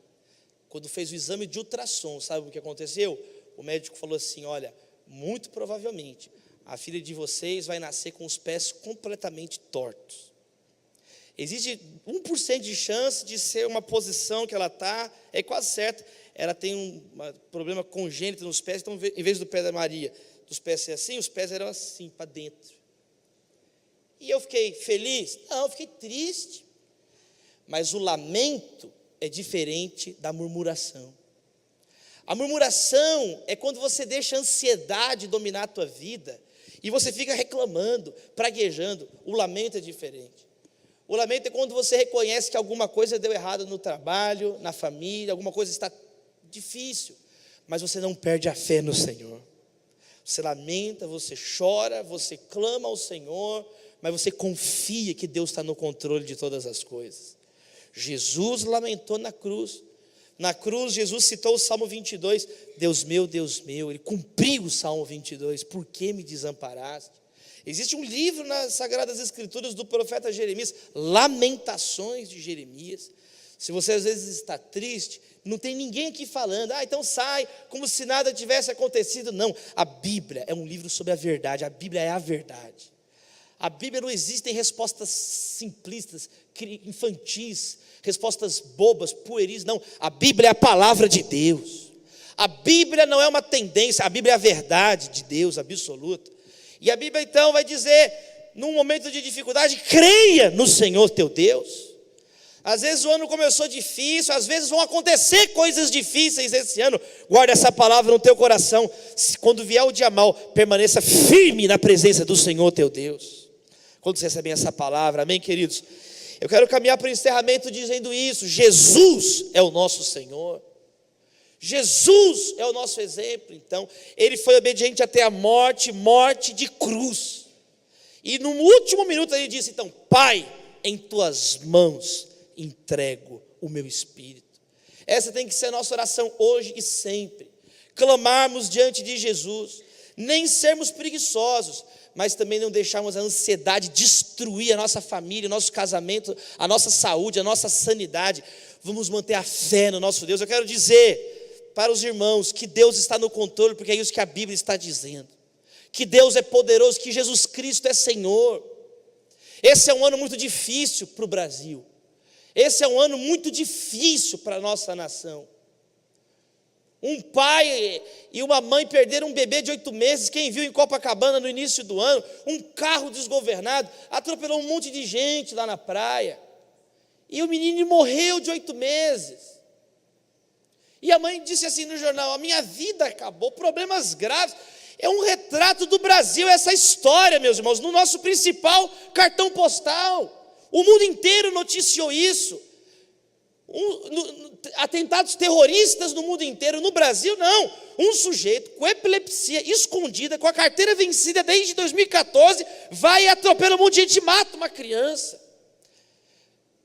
S1: quando fez o exame de ultrassom, sabe o que aconteceu? O médico falou assim: olha, muito provavelmente a filha de vocês vai nascer com os pés completamente tortos. Existe 1% de chance de ser uma posição que ela está, é quase certo, ela tem um problema congênito nos pés. Então, em vez do pé da Maria, dos pés ser assim, os pés eram assim, para dentro. E eu fiquei feliz? Não, eu fiquei triste. Mas o lamento é diferente da murmuração. A murmuração é quando você deixa a ansiedade dominar a tua vida, e você fica reclamando, praguejando. O lamento é diferente. O lamento é quando você reconhece que alguma coisa deu errado no trabalho, na família, alguma coisa está difícil, mas você não perde a fé no Senhor. Você lamenta, você chora, você clama ao Senhor, mas você confia que Deus está no controle de todas as coisas. Jesus lamentou na cruz. Na cruz, Jesus citou o Salmo 22, Deus meu, ele cumpriu o Salmo 22, por que me desamparaste? Existe um livro nas Sagradas Escrituras do profeta Jeremias, Lamentações de Jeremias. Se você às vezes está triste, não tem ninguém aqui falando, então sai, como se nada tivesse acontecido. Não, a Bíblia é um livro sobre a verdade, a Bíblia é a verdade. A Bíblia não existem respostas simplistas, infantis, respostas bobas, pueris, não. A Bíblia é a palavra de Deus. A Bíblia não é uma tendência, a Bíblia é a verdade de Deus absoluta. E a Bíblia então vai dizer, num momento de dificuldade, creia no Senhor teu Deus. Às vezes o ano começou difícil, às vezes vão acontecer coisas difíceis esse ano. Guarda essa palavra no teu coração. Quando vier o dia mau, permaneça firme na presença do Senhor teu Deus. Quando vocês recebem essa palavra, amém, queridos? Eu quero caminhar para o encerramento dizendo isso: Jesus é o nosso Senhor. Jesus é o nosso exemplo. Então, ele foi obediente até a morte de cruz. E no último minuto ele disse: então, Pai, em tuas mãos entrego o meu espírito. Essa tem que ser a nossa oração hoje e sempre. Clamarmos diante de Jesus, nem sermos preguiçosos, mas também não deixarmos a ansiedade destruir a nossa família, o nosso casamento, a nossa saúde, a nossa sanidade. Vamos manter a fé no nosso Deus. Eu quero dizer para os irmãos que Deus está no controle, porque é isso que a Bíblia está dizendo, que Deus é poderoso, que Jesus Cristo é Senhor. Esse é um ano muito difícil para o Brasil, esse é um ano muito difícil para a nossa nação. Um pai e uma mãe perderam um bebê de 8 meses, quem viu em Copacabana no início do ano, um carro desgovernado, atropelou um monte de gente lá na praia, e o menino morreu de 8 meses, e a mãe disse assim no jornal: a minha vida acabou, problemas graves. É um retrato do Brasil essa história, meus irmãos, no nosso principal cartão postal. O mundo inteiro noticiou isso. Atentados terroristas no mundo inteiro. No Brasil, não. Um sujeito com epilepsia escondida, com a carteira vencida desde 2014, vai e atropela um monte de gente e mata uma criança.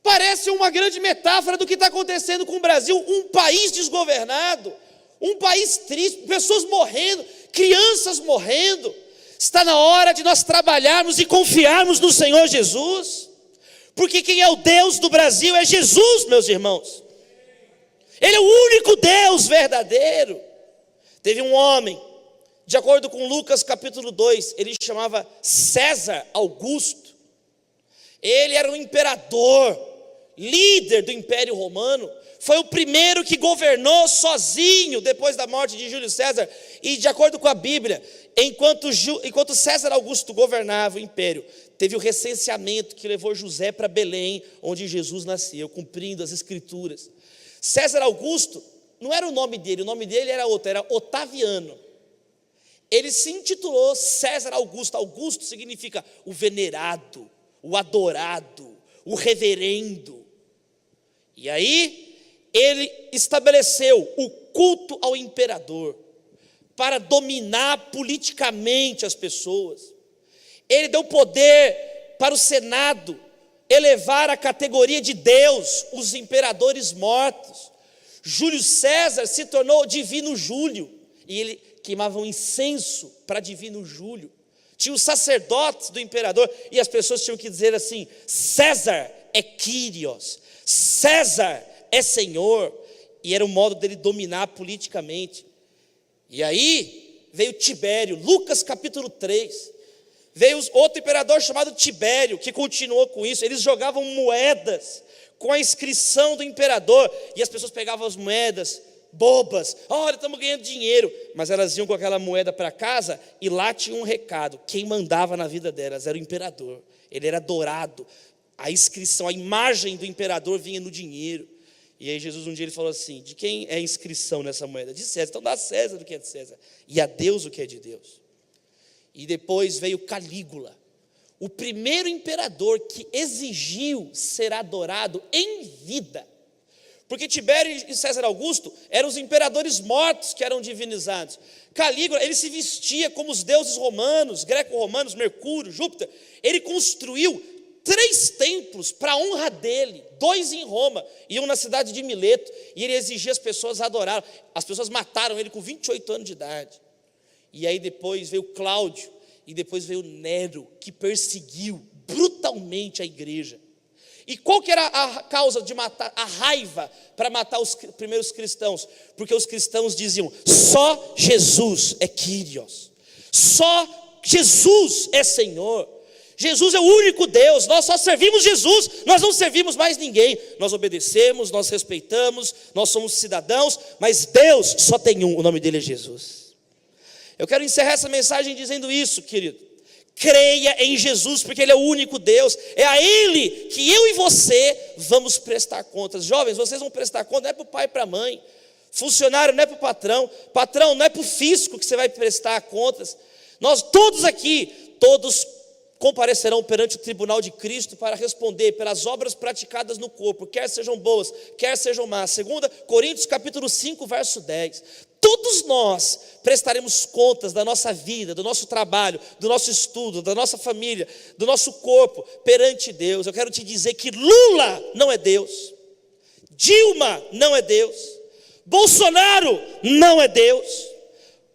S1: Parece uma grande metáfora do que está acontecendo com o Brasil, um país desgovernado, um país triste, pessoas morrendo, crianças morrendo. Está na hora de nós trabalharmos e confiarmos no Senhor Jesus, porque quem é o Deus do Brasil é Jesus, meus irmãos. Ele é o único Deus verdadeiro. Teve um homem, de acordo com Lucas capítulo 2, ele chamava César Augusto. Ele era um imperador, líder do Império Romano, foi o primeiro que governou sozinho depois da morte de Júlio César. E de acordo com a Bíblia, enquanto César Augusto governava o império, teve o recenseamento que levou José para Belém, onde Jesus nasceu, cumprindo as escrituras. César Augusto não era o nome dele era outro, era Otaviano. Ele se intitulou César Augusto. Augusto significa o venerado, o adorado, o reverendo. E aí, ele estabeleceu o culto ao imperador, para dominar politicamente as pessoas. Ele deu poder para o Senado, elevar a categoria de Deus, os imperadores mortos. Júlio César se tornou divino Júlio, e ele queimava um incenso para divino Júlio. Tinha os sacerdotes do imperador, e as pessoas tinham que dizer assim: César é Quírios, César é Senhor. E era o modo dele dominar politicamente. E aí veio Tibério, Lucas capítulo 3. Veio outro imperador chamado Tibério, que continuou com isso. Eles jogavam moedas com a inscrição do imperador, e as pessoas pegavam as moedas bobas. Olha, estamos ganhando dinheiro. Mas elas iam com aquela moeda para casa, e lá tinha um recado: quem mandava na vida delas era o imperador. Ele era adorado. A inscrição, a imagem do imperador vinha no dinheiro. E aí Jesus um dia ele falou assim: de quem é a inscrição nessa moeda? De César. Então dá a César o que é de César, e a Deus o que é de Deus. E depois veio Calígula, o primeiro imperador que exigiu ser adorado em vida. Porque Tibério e César Augusto eram os imperadores mortos que eram divinizados. Calígula, ele se vestia como os deuses romanos, greco-romanos, Mercúrio, Júpiter. Ele construiu 3 templos para a honra dele, 2 em Roma e 1 na cidade de Mileto, e ele exigia as pessoas adorar. As pessoas mataram ele com 28 anos de idade. E aí depois veio Cláudio, e depois veio Nero, que perseguiu brutalmente a igreja. E qual que era a causa de matar, a raiva para matar os primeiros cristãos? Porque os cristãos diziam: só Jesus é Quírios, só Jesus é Senhor. Jesus é o único Deus, nós só servimos Jesus, nós não servimos mais ninguém. Nós obedecemos, nós respeitamos, nós somos cidadãos, mas Deus só tem um, o nome dele é Jesus. Eu quero encerrar essa mensagem dizendo isso, querido: creia em Jesus, porque ele é o único Deus, é a ele que eu e você vamos prestar contas. Jovens, vocês vão prestar conta, não é para o pai e para a mãe. Funcionário não é para o patrão, patrão não é para o fisco que você vai prestar contas. Nós todos aqui, todos comparecerão perante o tribunal de Cristo para responder pelas obras praticadas no corpo, quer sejam boas, quer sejam más. 2 Coríntios capítulo 5, verso 10. Todos nós prestaremos contas da nossa vida, do nosso trabalho, do nosso estudo, da nossa família, do nosso corpo perante Deus. Eu quero te dizer que Lula não é Deus, Dilma não é Deus, Bolsonaro não é Deus,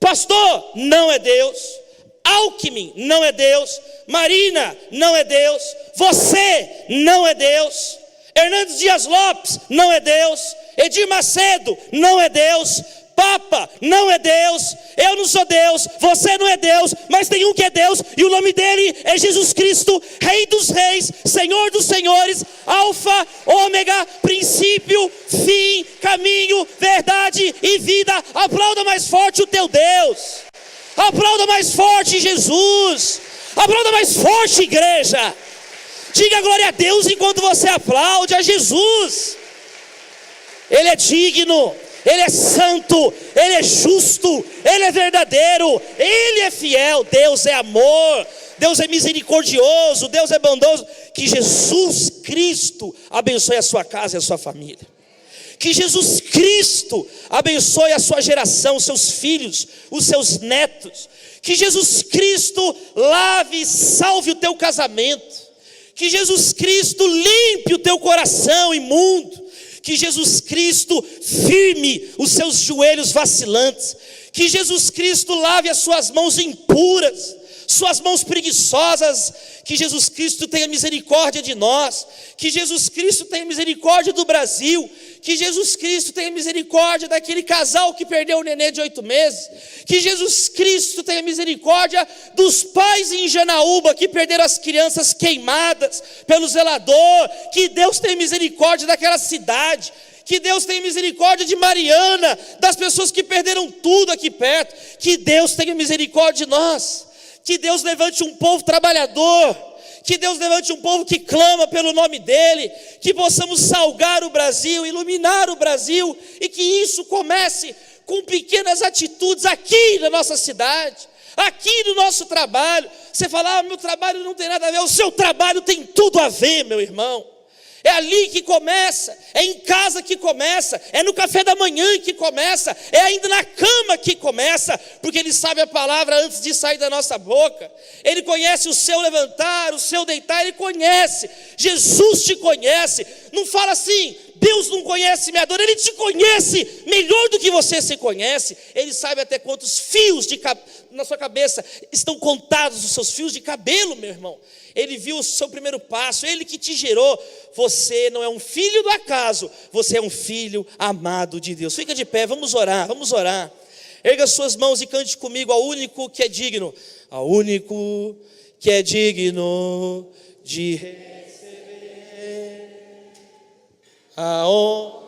S1: pastor não é Deus, Alckmin não é Deus, Marina não é Deus, você não é Deus, Hernandes Dias Lopes não é Deus, Edir Macedo não é Deus, Papa não é Deus, eu não sou Deus, você não é Deus, mas tem um que é Deus, e o nome dele é Jesus Cristo, Rei dos Reis, Senhor dos Senhores, Alfa, Ômega, princípio, fim, caminho, verdade e vida. Aplauda mais forte o teu Deus, aplauda mais forte Jesus, aplauda mais forte igreja, diga glória a Deus enquanto você aplaude a Jesus. Ele é digno, ele é santo, ele é justo, ele é verdadeiro, ele é fiel. Deus é amor, Deus é misericordioso, Deus é bondoso. Que Jesus Cristo abençoe a sua casa e a sua família. Que Jesus Cristo abençoe a sua geração, os seus filhos, os seus netos. Que Jesus Cristo lave e salve o teu casamento. Que Jesus Cristo limpe o teu coração imundo. Que Jesus Cristo firme os seus joelhos vacilantes. Que Jesus Cristo lave as suas mãos impuras, suas mãos preguiçosas. Que Jesus Cristo tenha misericórdia de nós. Que Jesus Cristo tenha misericórdia do Brasil. Que Jesus Cristo tenha misericórdia daquele casal que perdeu o nenê de 8 meses. Que Jesus Cristo tenha misericórdia dos pais em Janaúba que perderam as crianças queimadas pelo zelador. Que Deus tenha misericórdia daquela cidade. Que Deus tenha misericórdia de Mariana, das pessoas que perderam tudo aqui perto. Que Deus tenha misericórdia de nós. Que Deus levante um povo trabalhador. que Deus levante um povo que clama pelo nome dEle, que possamos salgar o Brasil, iluminar o Brasil, e que isso comece com pequenas atitudes aqui na nossa cidade, aqui no nosso trabalho. Você fala, meu trabalho não tem nada a ver, o seu trabalho tem tudo a ver, meu irmão. É ali que começa, é em casa que começa, é no café da manhã que começa, é ainda na cama que começa, porque Ele sabe a palavra antes de sair da nossa boca. Ele conhece o seu levantar, o seu deitar, Ele conhece. Jesus te conhece. Não fala assim, Deus não conhece minha dor. Ele te conhece melhor do que você se conhece. Ele sabe até quantos fios na sua cabeça estão contados, os seus fios de cabelo, meu irmão. Ele viu o seu primeiro passo, Ele que te gerou. Você não é um filho do acaso, você é um filho amado de Deus. Fica de pé, vamos orar, vamos orar. Erga suas mãos e cante comigo ao único que é digno, ao único que é digno de receber a honra.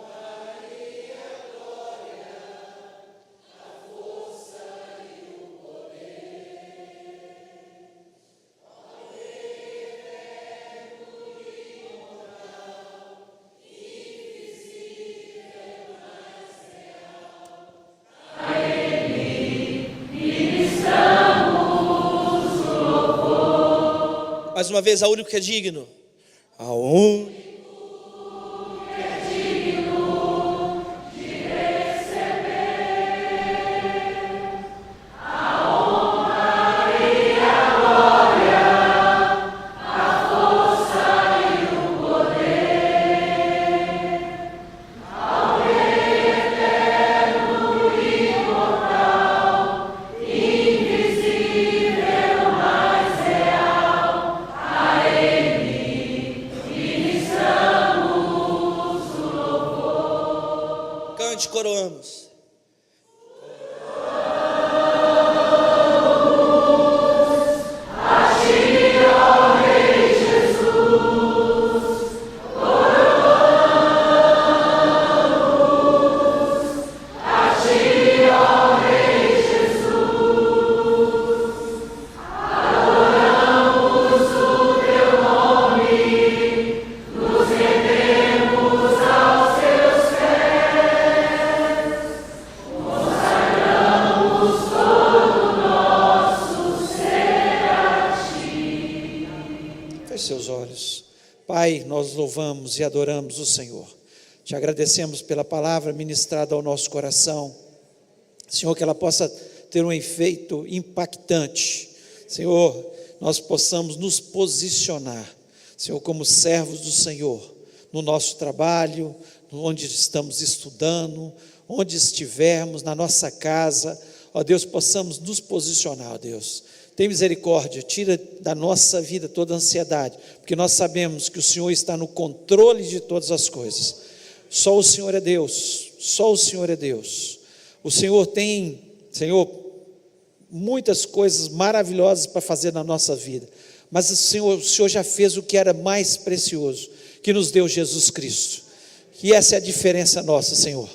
S1: Mais uma vez, ao único que é digno, ao único que é digno de receber a honra e a glória, a força e o poder, ao Rei eterno e imortal, invisível, mas real. Cante, coroamos. A ti, ó Rei Jesus, coroamos. A ti, ó Rei Jesus, adoramos o teu nome, nos rendemos aos teus pés, consagramos todo o nosso ser a ti. Feche seus olhos. Pai, nós louvamos e adoramos o Senhor. Te agradecemos pela palavra ministrada ao nosso coração. Senhor, que ela possa ter um efeito impactante. Senhor, nós possamos nos posicionar, Senhor, como servos do Senhor, no nosso trabalho, onde estamos estudando, onde estivermos, na nossa casa, ó Deus, possamos nos posicionar, ó Deus. Tem misericórdia, tira da nossa vida toda a ansiedade, porque nós sabemos que o Senhor está no controle de todas as coisas. Só o Senhor é Deus, só o Senhor é Deus. O Senhor tem, Senhor, muitas coisas maravilhosas para fazer na nossa vida, mas o Senhor já fez o que era mais precioso, que nos deu Jesus Cristo. E essa é a diferença nossa, Senhor.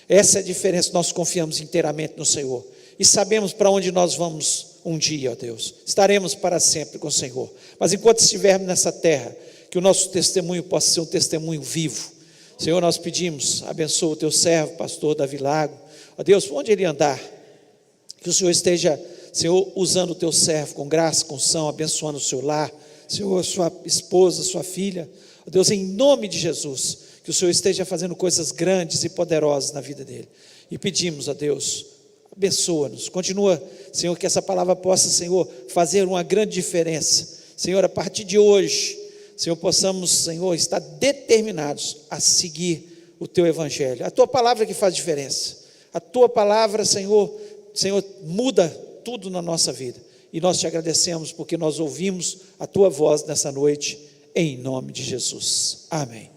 S1: Essa é a diferença, nós confiamos inteiramente no Senhor, e sabemos para onde nós vamos um dia, ó Deus. Estaremos para sempre com o Senhor, mas enquanto estivermos nessa terra, que o nosso testemunho possa ser um testemunho vivo. Senhor, nós pedimos, abençoa o teu servo, pastor Davi Lago, ó Deus, onde ele andar, que o Senhor esteja, Senhor, usando o teu servo com graça, com unção, abençoando o seu lar, Senhor, sua esposa, sua filha, ó Deus, em nome de Jesus, que o Senhor esteja fazendo coisas grandes e poderosas na vida dele, e pedimos a Deus, abençoa-nos, continua, Senhor, que essa palavra possa, Senhor, fazer uma grande diferença, Senhor, a partir de hoje, Senhor, possamos, Senhor, estar determinados a seguir o teu evangelho, a tua palavra que faz diferença, a tua palavra, Senhor, muda tudo na nossa vida, e nós te agradecemos porque nós ouvimos a tua voz nessa noite, em nome de Jesus, amém.